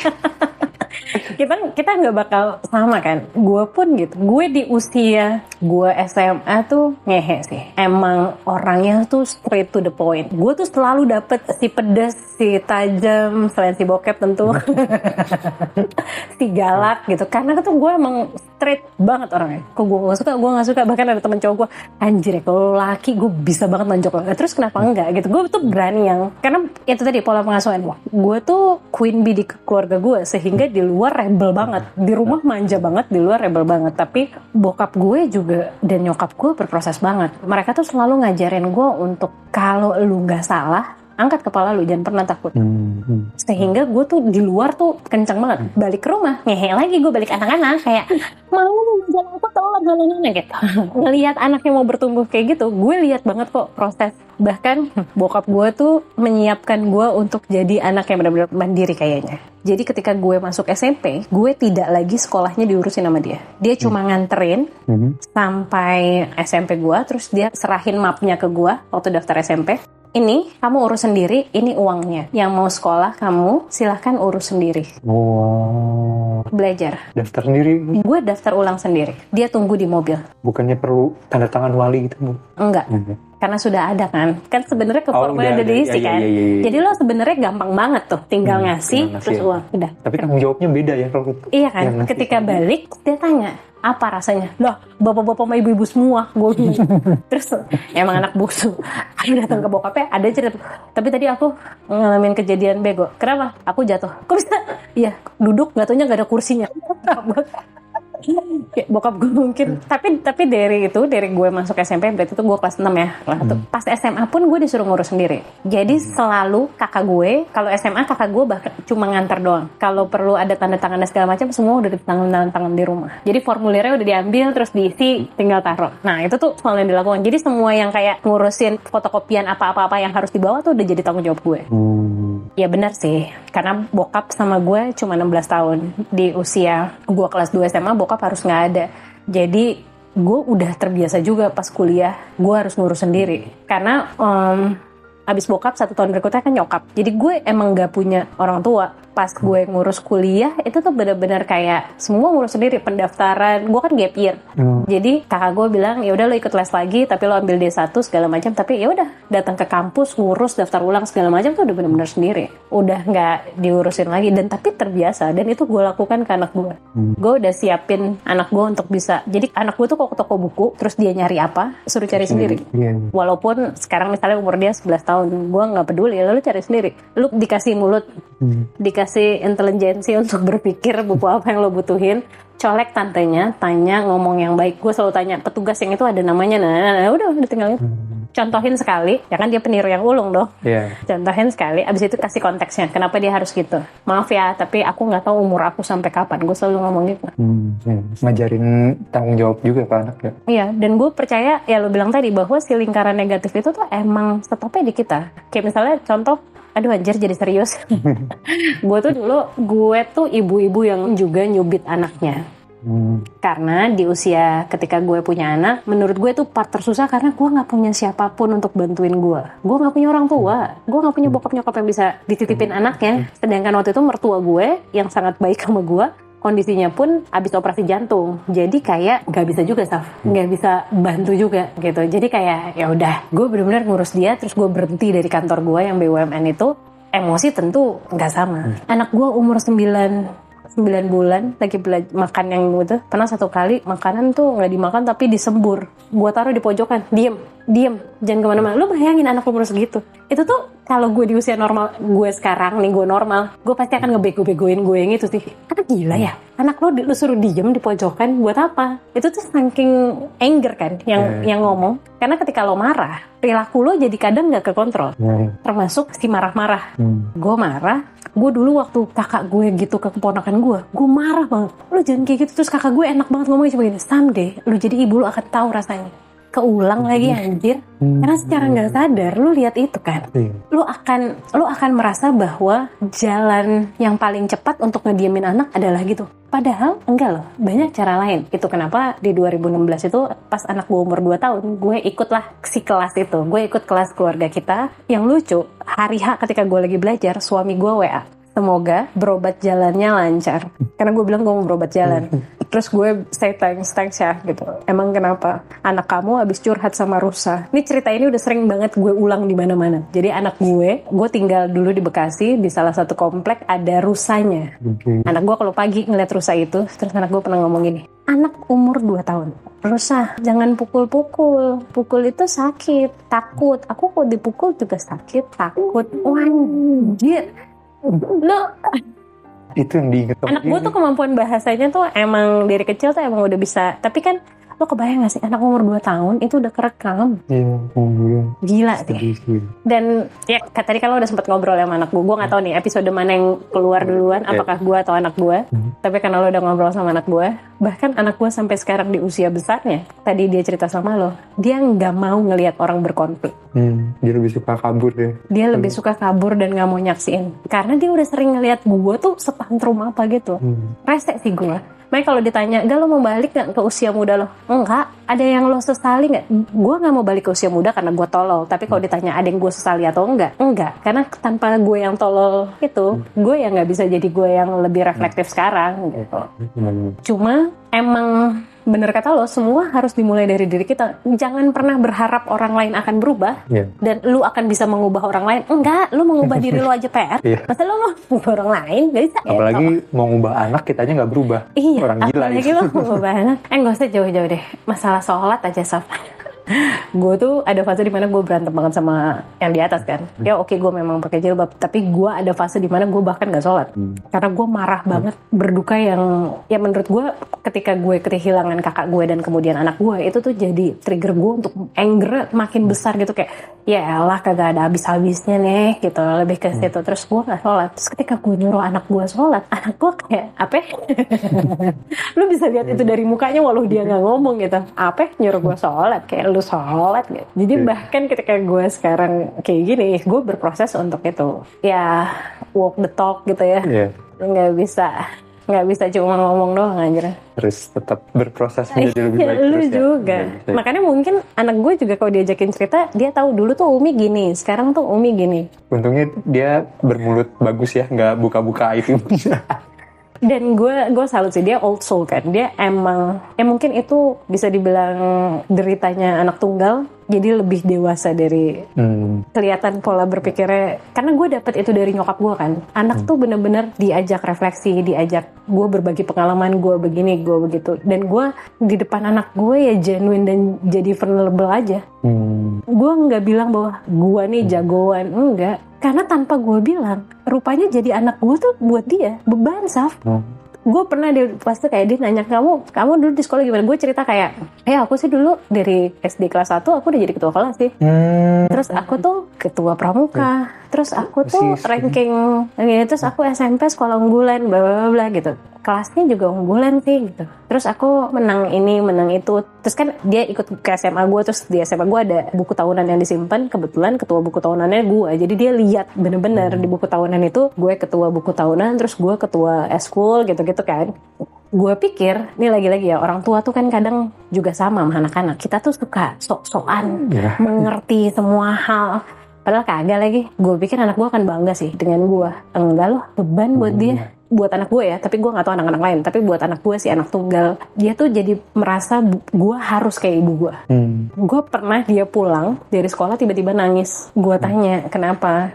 kita nggak bakal sama kan. Gue pun gitu. Gue di usia gue SMA tuh ngehe sih. Emang orangnya tuh straight to the point. Gue tuh selalu dapet si pedas, si tajam, selain si bokep tentu, si galak gitu. Karena tuh gue emang straight banget orangnya. Kok gue nggak suka. Bahkan ada temen cowok gue, anjir ya kalau laki gue bisa banget nonjok lo. Terus kenapa enggak gitu? Gue tuh berani yang, karena itu tadi pola pengasuhan gue. Gue tuh queen bee di keluarga gue, sehingga di luar rebel banget, di rumah manja banget, di luar rebel banget. Tapi bokap gue juga dan nyokap gue berproses banget. Mereka tuh selalu ngajarin gue untuk kalau lu nggak salah, angkat kepala lu, jangan pernah takut. Sehingga gue tuh di luar tuh kencang banget. Balik ke rumah, ngehe lagi gue balik anak-anak kayak mau jalan aku telat jalan gitu. Ngelihat anaknya mau bertumbuh kayak gitu, gue lihat banget kok proses Bahkan bokap gue tuh menyiapkan gue untuk jadi anak yang benar-benar mandiri kayaknya. Jadi ketika gue masuk SMP, gue tidak lagi sekolahnya diurusin sama dia. Dia cuma nganterin sampai SMP gue, terus dia serahin mapnya ke gue waktu daftar SMP. Ini kamu urus sendiri, ini uangnya. Yang mau sekolah kamu silahkan urus sendiri. Wow. Belajar. Daftar sendiri? Gue daftar ulang sendiri. Dia tunggu di mobil. Bukannya perlu tanda tangan wali gitu, Bu? Enggak. Karena sudah ada kan sebenarnya keformulan udah diisi kan. Iya. Jadi lo sebenarnya gampang banget tuh, tinggal ngasih terus uang udah. Tapi tanggung jawabnya beda ya kalau gitu. Iya kan, ketika balik dia tanya apa rasanya, loh bapak-bapak sama ibu-ibu semua gue terus emang anak bungsu. Aku datang ke bokapnya ada cerita, tapi tadi aku ngalamin kejadian bego. Kenapa? Aku jatuh. Kok bisa? Iya duduk nggak taunya nggak ada kursinya. Kayak bokap gue mungkin, tapi dari gue masuk SMP berarti itu gue kelas 6 ya. Pas SMA pun gue disuruh ngurus sendiri. Jadi selalu kakak gue, kalau SMA kakak gue bahkan cuma nganter doang. Kalau perlu ada tanda tangan dan segala macam semua udah di tangan di rumah. Jadi formulirnya udah diambil terus diisi tinggal taruh. Nah itu tuh soal yang dilakukan. Jadi semua yang kayak ngurusin fotokopian apa-apa yang harus dibawa tuh udah jadi tanggung jawab gue. Ya benar sih, karena bokap sama gue cuma 16 tahun. Di usia gue kelas 2 SMA bokap harus nggak ada. Jadi gue udah terbiasa juga pas kuliah gue harus ngurus sendiri. Karena abis bokap 1 tahun berikutnya kan nyokap. Jadi gue emang nggak punya orang tua. Pas gue ngurus kuliah itu tuh benar-benar kayak semua ngurus sendiri, pendaftaran. Gue kan gap year. Jadi kakak gue bilang ya udah lo ikut les lagi tapi lo ambil D1 segala macam, tapi ya udah datang ke kampus ngurus daftar ulang segala macam tuh udah benar-benar sendiri. Udah nggak diurusin lagi dan tapi terbiasa dan itu gue lakukan ke anak gue. Gue udah siapin anak gue untuk bisa. Jadi anak gue tuh kok ke toko buku terus dia nyari apa suruh cari sendiri. Walaupun sekarang misalnya umur dia 11 tahun, gue nggak peduli, lalu cari sendiri. Lu dikasih mulut, dikasih intelijensi untuk berpikir buku apa yang lo butuhin, colek tantenya, tanya, ngomong yang baik. Gue selalu tanya petugas yang itu ada namanya, nah udah tinggal itu. Contohin sekali, ya kan dia peniru yang ulung dong. Contohin sekali, abis itu kasih konteksnya, kenapa dia harus gitu. Maaf ya, tapi aku nggak tahu umur aku sampai kapan. Gue selalu ngomong gitu. Ngajarin tanggung jawab juga ke anak ya. Iya, dan gue percaya ya lo bilang tadi bahwa si lingkaran negatif itu tuh emang stopnya di kita. Kayak misalnya contoh, aduh anjir jadi serius. Gue tuh ibu-ibu yang juga nyubit anaknya. Karena di usia ketika gue punya anak, menurut gue itu part tersusah karena gue nggak punya siapapun untuk bantuin gue. Gue nggak punya orang tua, gue nggak punya bokap nyokap yang bisa dititipin anaknya. Sedangkan waktu itu mertua gue yang sangat baik sama gue, kondisinya pun abis operasi jantung, jadi kayak nggak bisa juga nggak bisa bantu juga gitu. Jadi kayak ya udah, gue benar-benar ngurus dia, terus gue berhenti dari kantor gue yang BUMN itu. Emosi tentu nggak sama. Anak gue umur 9 bulan lagi makan yang gitu. Pernah 1 kali makanan tuh nggak dimakan tapi disembur. Gue taruh di pojokan, diem, jangan kemana-mana. Lu bayangin anak umur segitu. Itu tuh kalau gue di usia normal, gue sekarang nih gue normal, gue pasti akan ngebego-begoin gue yang itu sih. Karena gila ya, anak lu suruh diem di pojokan buat apa? Itu tuh saking anger kan yang ngomong. Karena ketika lo marah, perilaku lo jadi kadang nggak kekontrol. Termasuk si marah-marah. Gue marah. Gue dulu waktu kakak gue gitu ke keponakan gue marah banget. Lu jangan kayak gitu. Terus kakak gue enak banget ngomongnya cuma gini, someday lu jadi ibu lu akan tahu rasanya. Keulang lagi anjir. Karena secara nggak sadar lu lihat itu kan. Lu akan merasa bahwa jalan yang paling cepat untuk ngediemin anak adalah gitu. Padahal enggak loh, banyak cara lain. Itu kenapa di 2016 itu pas anak gue umur 2 tahun, gue ikutlah si kelas itu. Gue ikut kelas keluarga kita. Yang lucu, hari H ketika gue lagi belajar, suami gue WA. Semoga berobat jalannya lancar. Karena gue bilang gue mau berobat jalan. Terus gue say thanks ya gitu. Emang kenapa? Anak kamu habis curhat sama rusa. Ini cerita ini udah sering banget gue ulang di mana-mana. Jadi anak gue tinggal dulu di Bekasi, di salah satu komplek ada rusanya. Anak gue kalau pagi ngeliat rusa itu, terus anak gue pernah ngomong gini, anak umur 2 tahun, rusa jangan pukul-pukul. Pukul itu sakit, takut. Aku kok dipukul juga sakit, takut. Wah, anjir. Lo itu yang diinget anak gue tuh kemampuan bahasanya tuh emang dari kecil tuh emang udah bisa, tapi kan Lo kebayang gak sih anak umur 2 tahun itu udah kerekam? Iya. Gila sih. Dan ya tadi kan lo udah sempat ngobrol sama anak gue gak tahu nih episode mana yang keluar duluan, apakah gue atau anak gue. Tapi karena lo udah ngobrol sama anak gue, bahkan anak gue sampai sekarang di usia besarnya, tadi dia cerita sama lo, dia nggak mau ngelihat orang berkonflik. Dia lebih suka kabur ya. Dia lebih suka kabur dan nggak mau nyaksiin, karena dia udah sering ngelihat gue tuh setantrum apa gitu. Rese sih gue. Makanya kalau ditanya, "Gak, lo mau balik gak ke usia muda lo?" Enggak. Ada yang lo sesali gak? Gue gak mau balik ke usia muda karena gue tolol. Tapi kalau ditanya ada yang gue sesali atau enggak? Enggak. Karena tanpa gue yang tolol itu, gue yang gak bisa jadi gue yang lebih reflektif sekarang gitu. Cuma emang bener kata lo, semua harus dimulai dari diri kita. Jangan pernah berharap orang lain akan berubah dan lu akan bisa mengubah orang lain. Enggak, lu mengubah diri lu aja PR. Masa lu mau mengubah orang lain? Gak bisa. Apalagi mau ngubah anak, kitanya nggak berubah. Iya, orang gila apalagi itu. lo mengubah anak. Gak usah jauh-jauh deh. Masalah sholat aja, Saf. Gue tuh ada fase dimana gue berantem banget sama yang di atas kan. Ya oke, gue memang pakai jilbab, tapi gue ada fase dimana gue bahkan gak sholat karena gue marah banget, berduka yang ya menurut gue ketika gue kehilangan kakak gue dan kemudian anak gue, itu tuh jadi trigger gue untuk anger makin besar gitu, kayak ya elah kagak ada habis-habisnya nih gitu, lebih ke situ. Terus gue gak sholat, terus ketika gue nyuruh anak gue sholat, anak gue kayak apa? Lu bisa lihat itu dari mukanya walau dia gak ngomong gitu, apa nyuruh gue sholat, kayak lu sholat gitu. Jadi bahkan ketika gue sekarang kayak gini, gue berproses untuk itu ya, walk the talk gitu ya. Nggak bisa cuma ngomong doang anjir. Harus tetap berproses menjadi lebih baik Lu terus juga ya. Makanya mungkin anak gue juga kalau diajakin cerita, dia tahu dulu tuh Umi gini, sekarang tuh Umi gini. Untungnya dia bermulut bagus ya, nggak buka-buka aib. Dan gue salut sih, dia old soul kan. Dia emang, ya mungkin itu bisa dibilang deritanya anak tunggal. Jadi lebih dewasa dari kelihatan pola berpikirnya. Karena gue dapet itu dari nyokap gue kan. Anak tuh bener-bener diajak refleksi, diajak gue berbagi pengalaman, gue begini, gue begitu. Dan gue di depan anak gue ya genuine dan jadi vulnerable aja. Gue nggak bilang bahwa gue nih jagoan, enggak. Karena tanpa gue bilang, rupanya jadi anak gue tuh buat dia beban, Saf. Gue pernah pasti kayak dia nanya, kamu dulu di sekolah gimana? Gue cerita kayak, aku sih dulu dari SD kelas 1 aku udah jadi ketua kelas sih. Terus aku tuh ketua pramuka. Terus aku tuh ranking gini, terus aku SMP sekolah unggulan bla bla bla gitu. Kelasnya juga unggulan sih gitu. Terus aku menang ini, menang itu. Terus kan dia ikut ke SMA gue, terus di SMA gue ada buku tahunan yang disimpan. Kebetulan ketua buku tahunannya gue. Jadi dia lihat bener-bener di buku tahunan itu gue ketua buku tahunan, terus gue ketua eskul gitu-gitu kan. Gue pikir, ini lagi-lagi ya, orang tua tuh kan kadang juga sama anak-anak. Kita tuh suka sok-sokan, mengerti semua hal. Padahal kagak lagi. Gue pikir anak gue akan bangga sih dengan gue. Enggak loh, beban buat dia. Buat anak gue ya, tapi gue gak tahu anak-anak lain. Tapi buat anak gue sih, anak tunggal, dia tuh jadi merasa gue harus kayak ibu gue. Gue pernah dia pulang dari sekolah tiba-tiba nangis. Gue tanya, kenapa?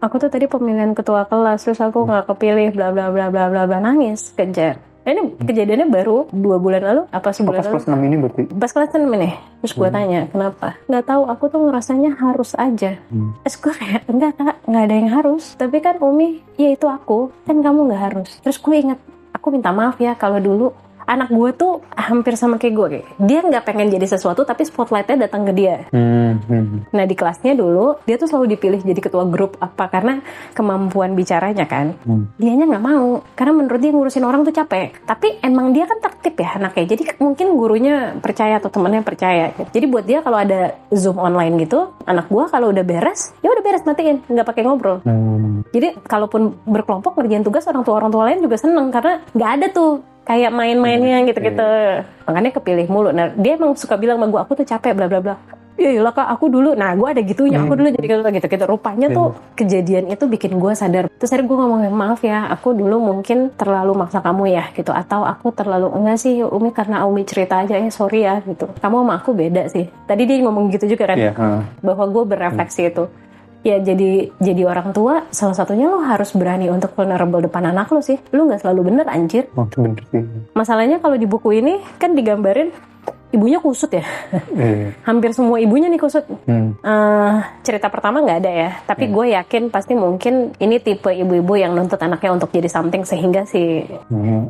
Aku tuh tadi pemilihan ketua kelas, terus aku gak kepilih, bla bla bla bla bla bla, nangis, kejar. Ini kejadiannya baru 2 bulan lalu, apa sebulan lalu? Pas kelas 6 ini berarti? Pas kelas 6 ini. Terus gue tanya, kenapa? Gak tahu, aku tuh ngerasanya harus aja. Terus gue kayak, enggak kak, gak ada yang harus. Tapi kan Umi, ya itu aku, kan kamu gak harus. Terus gue ingat, aku minta maaf ya kalau dulu anak gue tuh hampir sama kayak gue, kayak dia nggak pengen jadi sesuatu tapi spotlightnya datang ke dia. Nah di kelasnya dulu dia tuh selalu dipilih jadi ketua grup apa karena kemampuan bicaranya kan. Dianya nggak mau karena menurut dia ngurusin orang tuh capek. Tapi emang dia kan tertib ya anaknya, jadi mungkin gurunya percaya atau temennya percaya. Jadi buat dia kalau ada Zoom online gitu, anak gue kalau udah beres, ya udah beres, matiin, nggak pakai ngobrol. Jadi kalaupun berkelompok ngerjain tugas, orang tua lain juga seneng karena nggak ada tuh kayak main-mainnya gitu-gitu. Makanya kepilih mulu. Nah, dia emang suka bilang sama gue, aku tuh capek bla bla bla. Iyalah kak, aku dulu. Nah, gue ada gitunya. Aku dulu jadi gitu-gitu. Rupanya tuh kejadian itu bikin gue sadar. Terus akhirnya gue ngomong, maaf ya, aku dulu mungkin terlalu maksa kamu ya gitu. Atau aku terlalu, enggak sih Umi, karena Umi cerita aja, sorry ya gitu. Kamu sama aku beda sih. Tadi dia ngomong gitu juga kan. Bahwa gue berefleksi itu. Ya jadi orang tua, salah satunya lo harus berani untuk vulnerable depan anak lo sih. Lo gak selalu bener anjir. Bener sih. Masalahnya kalau di buku ini kan digambarin ibunya kusut ya. Hampir semua ibunya nih kusut. Cerita pertama nggak ada ya, tapi gue yakin pasti mungkin ini tipe ibu-ibu yang nuntut anaknya untuk jadi something sehingga si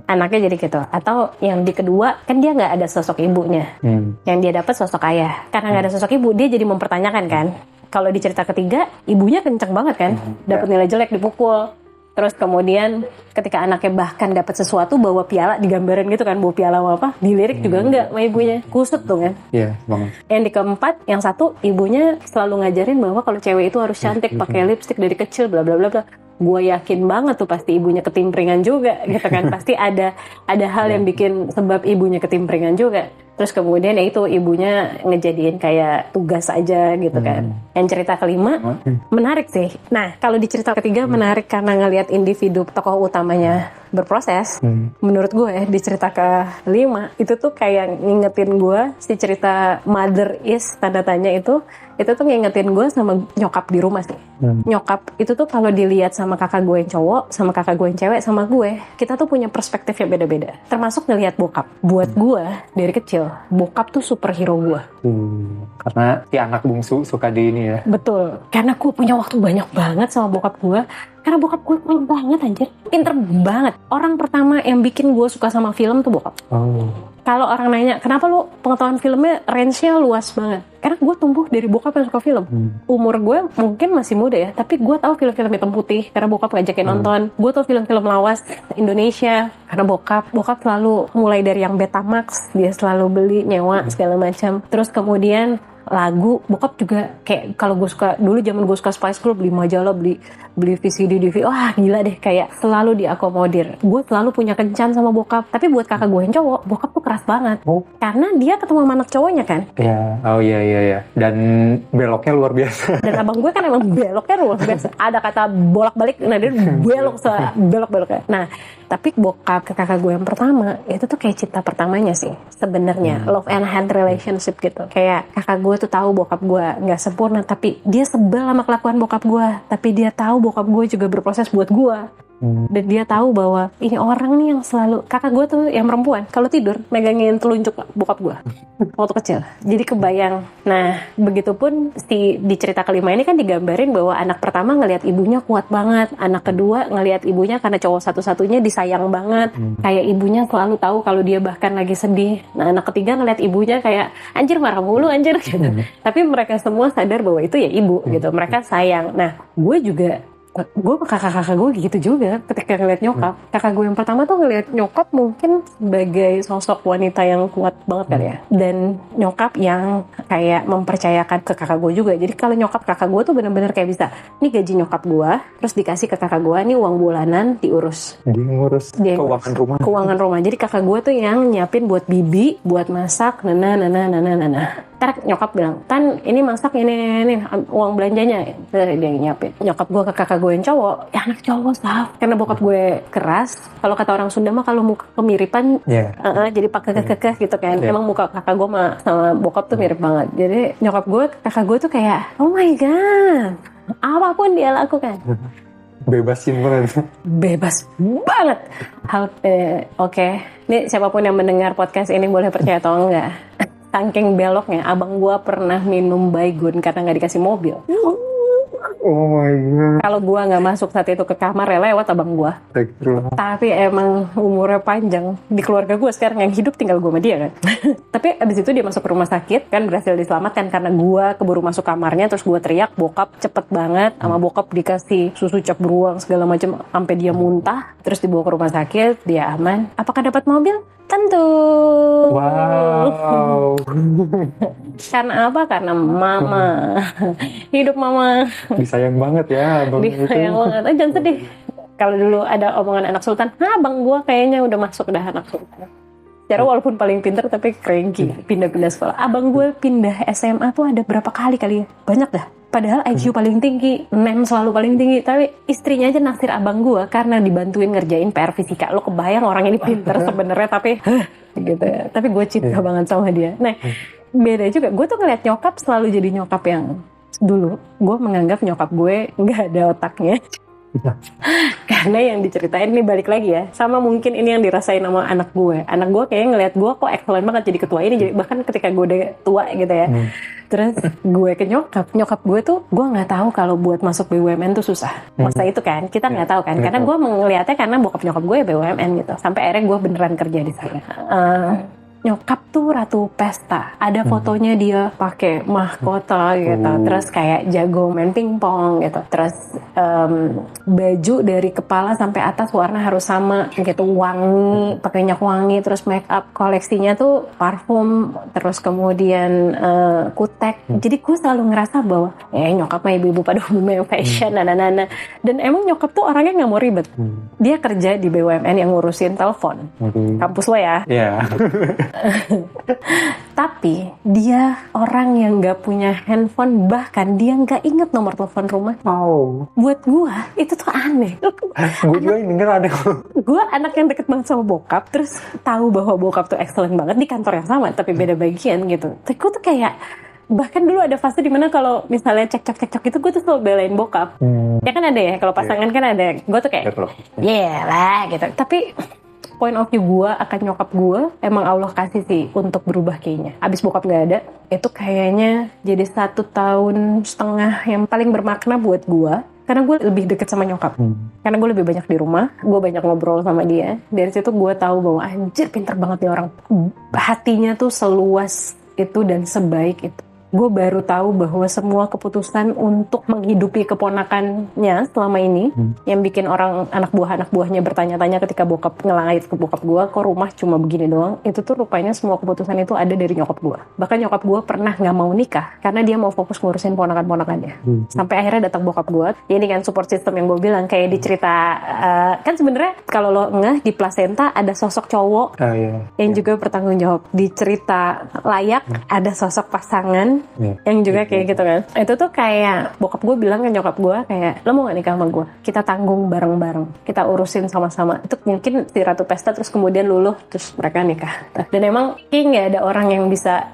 anaknya jadi gitu. Atau yang di kedua, kan dia nggak ada sosok ibunya, yang dia dapat sosok ayah. Karena nggak ada sosok ibu, dia jadi mempertanyakan kan. Kalau di cerita ketiga, ibunya kenceng banget kan, dapat nilai jelek, dipukul. Terus kemudian ketika anaknya bahkan dapat sesuatu, bawa piala, digambarin gitu kan, bawa piala apa, dilirik juga enggak sama ibunya, kusut tuh kan. Iya, banget. Yang di keempat, yang satu, ibunya selalu ngajarin bahwa kalau cewek itu harus cantik, pakai lipstik dari kecil, bla bla bla bla. Gue yakin banget tuh pasti ibunya ketimpringan juga gitu kan. Pasti ada hal yang bikin sebab ibunya ketimpringan juga. Terus kemudian ya itu ibunya ngejadiin kayak tugas aja gitu kan. Yang cerita kelima menarik sih. Nah kalau di cerita ketiga menarik karena ngelihat individu tokoh utamanya berproses. Menurut gue ya di cerita kelima itu tuh kayak ngingetin gue si cerita mother is tanda tanya itu tuh ngingetin gue sama nyokap di rumah sih. Nyokap itu tuh kalau dilihat sama kakak gue yang cowok, sama kakak gue yang cewek, sama gue, kita tuh punya perspektif yang beda-beda. Termasuk ngelihat bokap. Buat gue dari kecil, bokap tuh superhero gue. Karena si anak bungsu suka di ini ya. Betul. Karena gue punya waktu banyak banget sama bokap gue. Karena bokap gue keren banget anjir. Pinter banget. Orang pertama yang bikin gue suka sama film tuh bokap. Kalau orang nanya, kenapa lu pengetahuan filmnya range-nya luas banget? Karena gue tumbuh dari bokap yang suka film. Umur gue mungkin masih muda ya, tapi gue tahu film-film hitam putih karena bokap ngajakin nonton. Gue tahu film-film lawas Indonesia karena bokap selalu mulai dari yang Betamax, dia selalu beli, nyewa segala macam. Terus kemudian lagu, bokap juga kayak kalau gue suka dulu zaman gue suka Spice Girl, beli majalah, beli VCD, DVD, wah gila deh, kayak selalu diakomodir. Gue selalu punya kencan sama bokap. Tapi buat kakak gue yang cowok, bokap tuh keras banget. Karena dia ketemu sama anak cowoknya kan. Iya, oh iya. Dan beloknya luar biasa. Dan abang gue kan emang beloknya luar biasa. Ada kata bolak-balik, nah dia belok-beloknya. Nah, tapi bokap ke kakak gue yang pertama, itu tuh kayak cinta pertamanya sih sebenarnya. Love and hand relationship gitu. Kayak kakak gue tuh tahu bokap gue nggak sempurna, tapi dia sebel sama kelakuan bokap gue. Tapi dia tahu bokap gue juga berproses buat gue. Dan dia tahu bahwa ini orang nih yang selalu, kakak gue tuh yang perempuan kalau tidur megangin telunjuk bokap gue waktu kecil, jadi kebayang. Nah begitupun di cerita kelima ini kan digambarin bahwa anak pertama ngelihat ibunya kuat banget, anak kedua ngelihat ibunya karena cowok satu-satunya disayang banget, kayak ibunya selalu tahu kalau dia bahkan lagi sedih. Nah anak ketiga ngelihat ibunya kayak anjir marah mulu anjir gitu. Tapi mereka semua sadar bahwa itu ya ibu gitu, mereka sayang. Nah gue ke kakak-kakak gue gitu juga ketika ngeliat nyokap. Kakak gue yang pertama tuh ngeliat nyokap mungkin sebagai sosok wanita yang kuat banget kali ya. Dan nyokap yang kayak mempercayakan ke kakak gue juga. Jadi kalau nyokap kakak gue tuh benar-benar kayak bisa, ini gaji nyokap gue, terus dikasih ke kakak gue, ini uang bulanan diurus. Dia ngurus keuangan rumah. Jadi kakak gue tuh yang nyiapin buat bibi, buat masak, nana. Ntar nyokap bilang, kan ini masak ini uang belanjanya. Dia nyiapin. Nyokap gue ke kakak gue yang cowok, ya anak cowok saf. Karena bokap gue keras, kalau kata orang Sunda mah kalau muka kemiripan, jadi pakai kekeh gitu kan. Emang muka kakak gue sama bokap tuh mirip banget. Jadi nyokap gue, kakak gue tuh kayak, oh my god, apapun dia lakukan. Bebasin banget. Bebas banget. Oke. Nih siapapun yang mendengar podcast ini boleh percaya atau enggak. Saking beloknya, abang gue pernah minum baygon karena nggak dikasih mobil. Oh my god. Kalau gue nggak masuk saat itu ke kamar ya lewat abang gue. Tapi emang umurnya panjang. Di keluarga gue sekarang yang hidup tinggal gue sama dia kan. Tapi abis itu dia masuk ke rumah sakit kan, berhasil diselamatkan karena gue keburu masuk kamarnya. Terus gue teriak, bokap cepet banget. Sama bokap dikasih susu cap beruang segala macam sampai dia muntah. Terus dibawa ke rumah sakit, dia aman. Apakah dapat mobil? Tentu. Wow. Karena apa? Karena mama. Hidup mama. Disayang banget ya abang itu. Disayang banget. Jangan sedih. Kalau dulu ada omongan anak sultan, abang gua kayaknya udah masuk dah anak sultan. Secara walaupun paling pintar tapi cranky, pindah-pindah sekolah. Abang gue pindah SMA tuh ada berapa kali ya? Banyak dah. Padahal IQ paling tinggi, NEM selalu paling tinggi. Tapi istrinya aja naksir abang gue karena dibantuin ngerjain PR fisika. Lo kebayang orang ini pintar sebenarnya tapi gitu ya. Tapi gue cinta banget sama dia. Nah, beda juga. Gue tuh ngeliat nyokap selalu jadi nyokap yang dulu gue menganggap nyokap gue nggak ada otaknya. Karena yang diceritain ini balik lagi ya, sama mungkin ini yang dirasain sama anak gue kayaknya ngeliat gue kok excellent banget jadi ketua ini, jadi bahkan ketika gue udah tua gitu ya. Terus gue ke nyokap gue tuh, gue nggak tahu kalau buat masuk BUMN tuh susah. Masa itu kan kita nggak tahu kan, karena gue melihatnya karena bokap nyokap gue ya BUMN gitu, sampai akhirnya gue beneran kerja di sana. Nyokap tuh ratu pesta, ada fotonya dia pakai mahkota gitu, terus kayak jago main pingpong gitu, terus baju dari kepala sampai atas warna harus sama gitu, wangi, pakai minyak wangi, terus make up, koleksinya tuh parfum, terus kemudian kutek. Jadi gue selalu ngerasa bahwa nyokap mah ibu-ibu pada umumnya yang fashion, dan emang nyokap tuh orangnya nggak mau ribet. Dia kerja di BUMN yang ngurusin telepon, kampus lo ya. Tapi dia orang yang gak punya handphone, bahkan dia gak inget nomor telepon rumah. Buat gue itu tuh aneh. Gue juga denger ada. Gue anak yang deket banget sama bokap, terus tahu bahwa bokap tuh excellent banget di kantor yang sama tapi beda bagian gitu. Tapi gue tuh kayak, bahkan dulu ada fase dimana kalau misalnya cekcok itu gue tuh selalu belain bokap. Ya kan ada ya, kalau pasangan kan ada. Gue tuh kayak lah gitu. Tapi point of view gue akan nyokap gue, emang Allah kasih sih untuk berubah kayaknya. Abis bokap gak ada, itu kayaknya jadi 1,5 tahun yang paling bermakna buat gue. Karena gue lebih deket sama nyokap. Karena gue lebih banyak di rumah, gue banyak ngobrol sama dia. Dari situ gue tahu bahwa anjir pinter banget nih orang. Hatinya tuh seluas itu dan sebaik itu. Gue baru tahu bahwa semua keputusan untuk menghidupi keponakannya selama ini, yang bikin orang anak buahnya bertanya-tanya ketika bokap ngelangit ke bokap gue, kok rumah cuma begini doang, itu tuh rupanya semua keputusan itu ada dari nyokap gue. Bahkan nyokap gue pernah nggak mau nikah karena dia mau fokus ngurusin ponakan-ponakannya. Sampai akhirnya datang bokap gue. Ini kan support system yang gue bilang, kayak di cerita kan sebenarnya kalau lo ngeh di plasenta ada sosok cowok yang juga bertanggung jawab. Di cerita layak ada sosok pasangan yang juga kayak gitu kan. Itu tuh kayak bokap gue bilang ke nyokap gue kayak, lo mau gak nikah sama gue? Kita tanggung bareng-bareng, kita urusin sama-sama. Itu mungkin si ratu pesta terus kemudian luluh terus mereka nikah. Dan emang kayak gak ada orang yang bisa.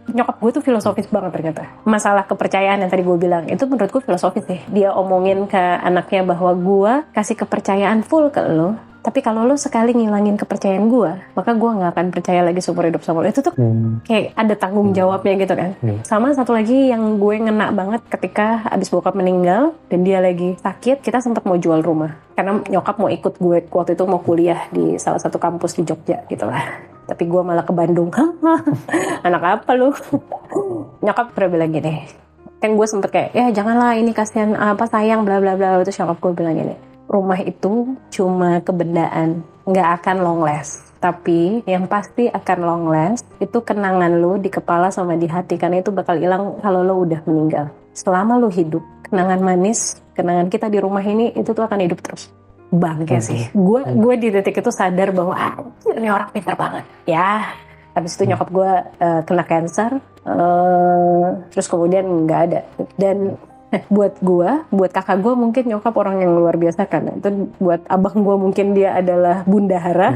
Nyokap gue tuh filosofis banget ternyata. Masalah kepercayaan yang tadi gue bilang, itu menurut gue filosofis sih. Dia omongin ke anaknya bahwa gue kasih kepercayaan full ke lo, tapi kalau lo sekali ngilangin kepercayaan gue, maka gue gak akan percaya lagi seumur hidup sama lo. Itu tuh kayak ada tanggung jawabnya gitu kan. Sama satu lagi yang gue ngena banget ketika abis bokap meninggal dan dia lagi sakit, kita sempat mau jual rumah. Karena nyokap mau ikut gue waktu itu mau kuliah di salah satu kampus di Jogja gitu lah. Tapi gue malah ke Bandung. Anak apa lu? Nyokap pernah bilang gini, kan gue sempet kayak, ya janganlah ini kasihan apa sayang bla bla bla. Terus nyokap gue bilang gini, rumah itu cuma kebendaan, nggak akan long last. Tapi yang pasti akan long last itu kenangan lo di kepala sama di hati, karena itu bakal hilang kalau lo udah meninggal. Selama lo hidup, kenangan manis, kenangan kita di rumah ini itu tuh akan hidup terus. Bangke sih. Gue di detik itu sadar bahwa ini orang pintar banget. Ya, habis itu nyokap gue kena cancer, terus kemudian nggak ada. Dan buat gue, buat kakak gue mungkin nyokap orang yang luar biasa kan. Itu buat abang gue mungkin dia adalah bundahara.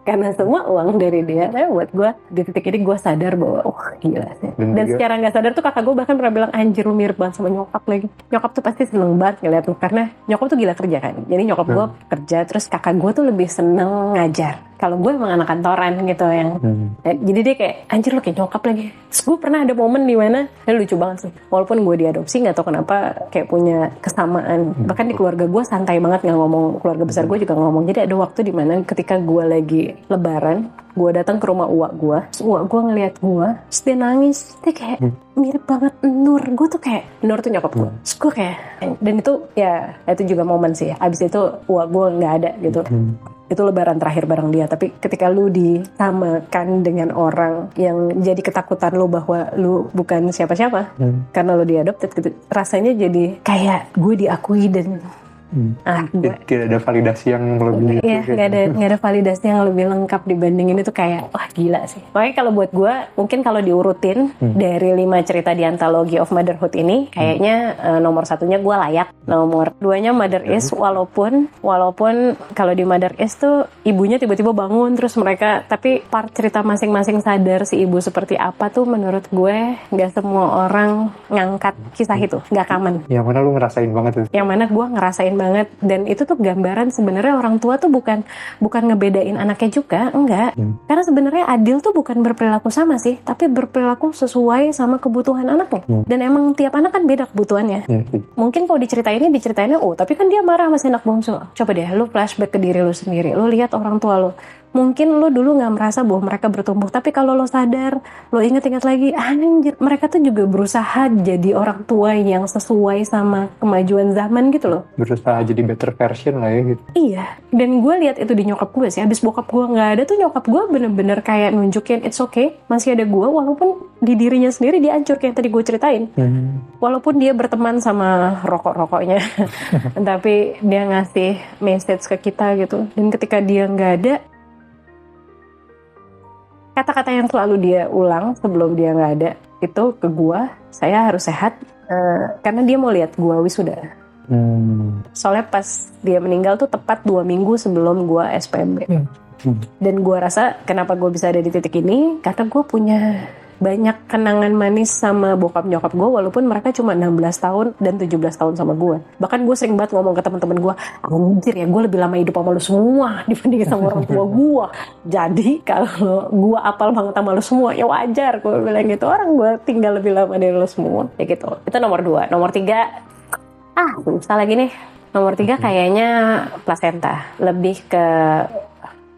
Karena semua uang dari dia. Tapi buat gue di titik ini gue sadar bahwa gila sih. Dan secara nggak sadar tuh kakak gue bahkan pernah bilang, anjir lu mirip banget sama nyokap lagi. Nyokap tuh pasti seneng banget ngeliat lu, karena nyokap tuh gila kerja kan. Jadi nyokap gue kerja, terus kakak gue tuh lebih seneng ngajar. Kalau gue emang anak kantoran gitu yang jadi dia kayak, anjir lu kayak nyokap lagi. Terus gue pernah ada momen di mana lucu banget sih, walaupun gue diadopsi nggak tahu kenapa kayak punya kesamaan. Bahkan di keluarga gue santai banget nggak ngomong, keluarga besar gue juga ngomong. Jadi ada waktu di mana ketika gue lagi lebaran, gue datang ke rumah uak gue, ngeliat gue, terus dia nangis, dia kayak mirip banget Nur. Gue tuh kayak, Nur tuh nyokap gue. Terus gue kayak, dan itu ya itu juga momen sih. Abis itu uak gue nggak ada gitu. Itu lebaran terakhir bareng dia. Tapi ketika lu disamakan dengan orang yang jadi ketakutan lu bahwa lu bukan siapa-siapa karena lu diadopted gitu, rasanya jadi kayak gue diakui dan Tidak ada validasi yang lebih Iya, nggak ada validasi yang lebih lengkap dibandingin itu, kayak wah gila sih. Makanya kalau buat gue, mungkin kalau diurutin dari 5 cerita di Anthology of Motherhood ini, kayaknya nomor 1-nya gue layak, nomor 2-nya Mother Is, walaupun kalau di Mother Is tuh ibunya tiba-tiba bangun terus mereka, tapi part cerita masing-masing sadar si ibu seperti apa tuh menurut gue nggak semua orang ngangkat kisah itu, nggak common. Yang mana lu ngerasain banget itu? Yang mana gue ngerasain banget, dan itu tuh gambaran sebenarnya orang tua tuh bukan ngebedain anaknya juga, enggak. Karena sebenarnya adil tuh bukan berperilaku sama sih, tapi berperilaku sesuai sama kebutuhan anaknya. Dan emang tiap anak kan beda kebutuhannya. Mungkin kalau diceritainnya, oh tapi kan dia marah sama si anak bungsu. Coba deh lu flashback ke diri lu sendiri, lu lihat orang tua lu. Mungkin lo dulu nggak merasa bahwa mereka bertumbuh, tapi kalau lo sadar, lo inget-inget lagi, anjir, mereka tuh juga berusaha jadi orang tua yang sesuai sama kemajuan zaman gitu loh. Berusaha jadi better version lah ya gitu. Iya, dan gue lihat itu di nyokap gue sih. Abis bokap gue nggak ada tuh, nyokap gue bener-bener kayak nunjukin it's okay, masih ada gue, walaupun di dirinya sendiri dia hancur kayak tadi gue ceritain. Walaupun dia berteman sama rokok-rokoknya, tapi dia ngasih message ke kita gitu. Dan ketika dia nggak ada, kata-kata yang selalu dia ulang sebelum dia nggak ada itu ke gua, saya harus sehat, karena dia mau lihat gua wisuda. Soalnya pas dia meninggal tuh tepat 2 minggu sebelum gua SPM. Dan gua rasa kenapa gua bisa ada di titik ini, karena gua punya banyak kenangan manis sama bokap nyokap gue, walaupun mereka cuma 16 tahun dan 17 tahun sama gue. Bahkan gue sering banget ngomong ke teman-teman gue, anjir ya, gue lebih lama hidup sama lu semua dibandingin sama orang tua gue. Jadi kalau gue apal banget sama lu semua, ya wajar gue bilang gitu, orang gue tinggal lebih lama dari lu semua, ya gitu. Itu nomor 2. Nomor 3, susah lagi nih. Nomor 3 kayaknya placenta. Lebih ke,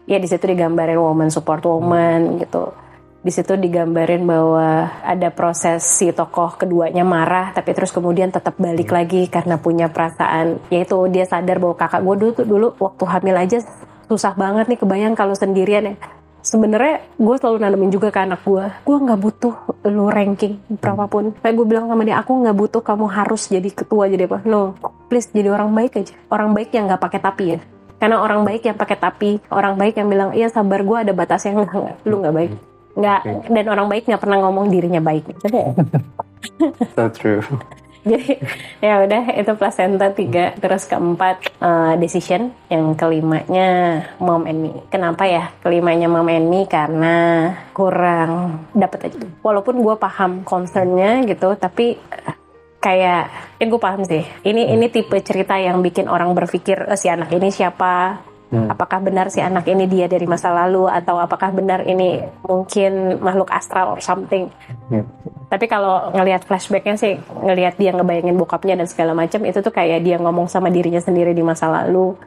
ya di situ digambarin woman support woman gitu. Di situ digambarin bahwa ada proses si tokoh keduanya marah, tapi terus kemudian tetap balik lagi karena punya perasaan, yaitu dia sadar bahwa kakak gue dulu waktu hamil aja susah banget nih, kebayang kalau sendirian ya. Sebenarnya gue selalu nanemin juga ke anak gue nggak butuh lu ranking berapapun. Kayak gue bilang sama dia, aku nggak butuh kamu harus jadi ketua, jadi apa, no, please jadi orang baik aja, orang baik yang nggak pakai tapi ya. Karena orang baik yang pakai tapi, orang baik yang bilang iya sabar gue ada batasnya, enggak, lu nggak baik. Nggak, dan orang baik nggak pernah ngomong dirinya baik. So true. Jadi ya udah, itu placenta 3. Terus keempat decision, yang kelimanya mom and me. Kenapa ya kelimanya mom and me? Karena kurang dapet aja. Walaupun gue paham concernnya gitu, tapi kayak gue paham sih. Ini tipe cerita yang bikin orang berpikir si anak ini siapa. Apakah benar si anak ini dia dari masa lalu, atau apakah benar ini mungkin makhluk astral or something. Tapi kalau ngelihat flashbacknya sih, ngelihat dia ngebayangin bokapnya dan segala macam, itu tuh kayak dia ngomong sama dirinya sendiri di masa lalu.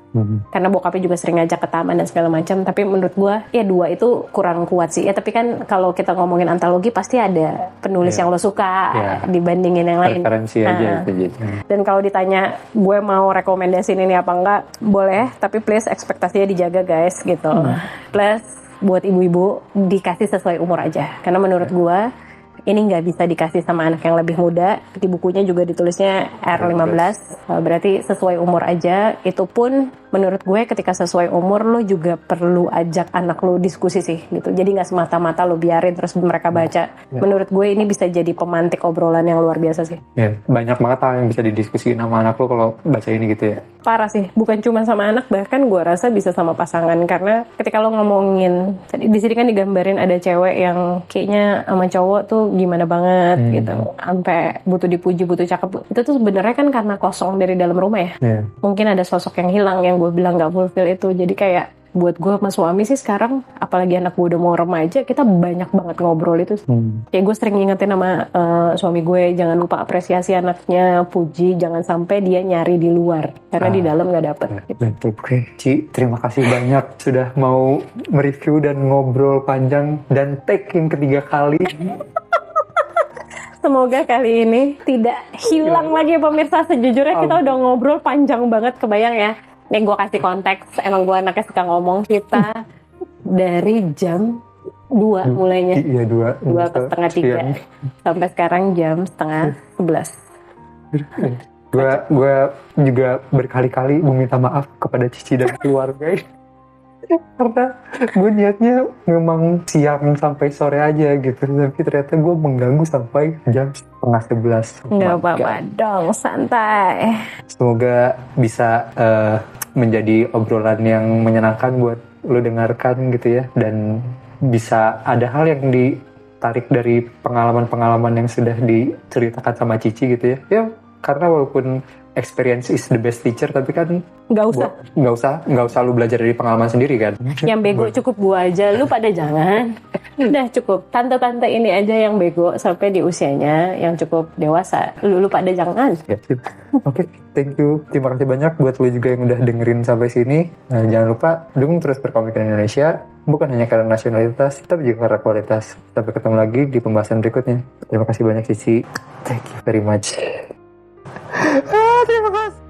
Karena bokapnya juga sering ngajak ke taman dan segala macam. Tapi menurut gue ya 2 itu kurang kuat sih. Ya tapi kan kalau kita ngomongin antologi pasti ada penulis yang lo suka dibandingin yang lain. Referensi aja itu. Dan kalau ditanya gue mau rekomendasiin ini apa enggak, boleh, tapi please ekspektasinya dijaga guys gitu. Plus buat ibu-ibu dikasih sesuai umur aja. Karena menurut gue ini nggak bisa dikasih sama anak yang lebih muda. Di bukunya juga ditulisnya R15, berarti sesuai umur aja. Itu pun menurut gue ketika sesuai umur, lo juga perlu ajak anak lo diskusi sih gitu. Jadi nggak semata-mata lo biarin terus mereka baca. Menurut gue ini bisa jadi pemantik obrolan yang luar biasa sih. Ya, banyak banget hal yang bisa didiskusiin sama anak lo kalau baca ini gitu ya. Parah sih, bukan cuma sama anak, bahkan gue rasa bisa sama pasangan. Karena ketika lo ngomongin, di sini kan digambarin ada cewek yang kayaknya sama cowok tuh gimana banget gitu, sampai butuh dipuji, butuh cakep. Itu tuh sebenarnya kan karena kosong dari dalam rumah ya. Mungkin ada sosok yang hilang, yang gue bilang gak fulfill itu. Jadi kayak buat gue sama suami sih sekarang, apalagi anak gue udah mau remaja, kita banyak banget ngobrol itu. Kayak gue sering ngingetin sama suami gue, jangan lupa apresiasi anaknya, puji, jangan sampai dia nyari di luar karena di dalam nggak dapet. Oke, Ci, terima kasih banyak sudah mau mereview dan ngobrol panjang dan take yang ketiga kali. Semoga kali ini tidak hilang lagi pemirsa. Sejujurnya kita udah ngobrol panjang banget, kebayang ya. Nih gue kasih konteks, emang gue anaknya suka ngomong. Kita dari jam 2 mulainya. Iya, 2 ke setengah 3 sampai sekarang jam setengah 11. Gue juga berkali-kali meminta maaf kepada Cici dan keluarga. Karena gue niatnya memang siang sampai sore aja gitu, tapi ternyata gue mengganggu sampai jam 10:30. Nggak apa-apa dong, santai. Semoga bisa menjadi obrolan yang menyenangkan buat lo dengarkan gitu ya, dan bisa ada hal yang ditarik dari pengalaman-pengalaman yang sudah diceritakan sama Cici gitu ya. Ya, karena walaupun experience is the best teacher, tapi kan nggak usah lu belajar dari pengalaman sendiri kan. Yang bego cukup gua aja, lu pada jangan. Udah cukup, tante-tante ini aja yang bego sampai di usianya yang cukup dewasa. Lu pada jangan. Ya, Oke, thank you. Terima kasih banyak buat lu juga yang udah dengerin sampai sini. Nah, jangan lupa dukung terus Perkomikan Indonesia, bukan hanya karena nasionalitas, tapi juga karena kualitas. Sampai ketemu lagi di pembahasan berikutnya. Terima kasih banyak Cici. Thank you very much. Terima kasih.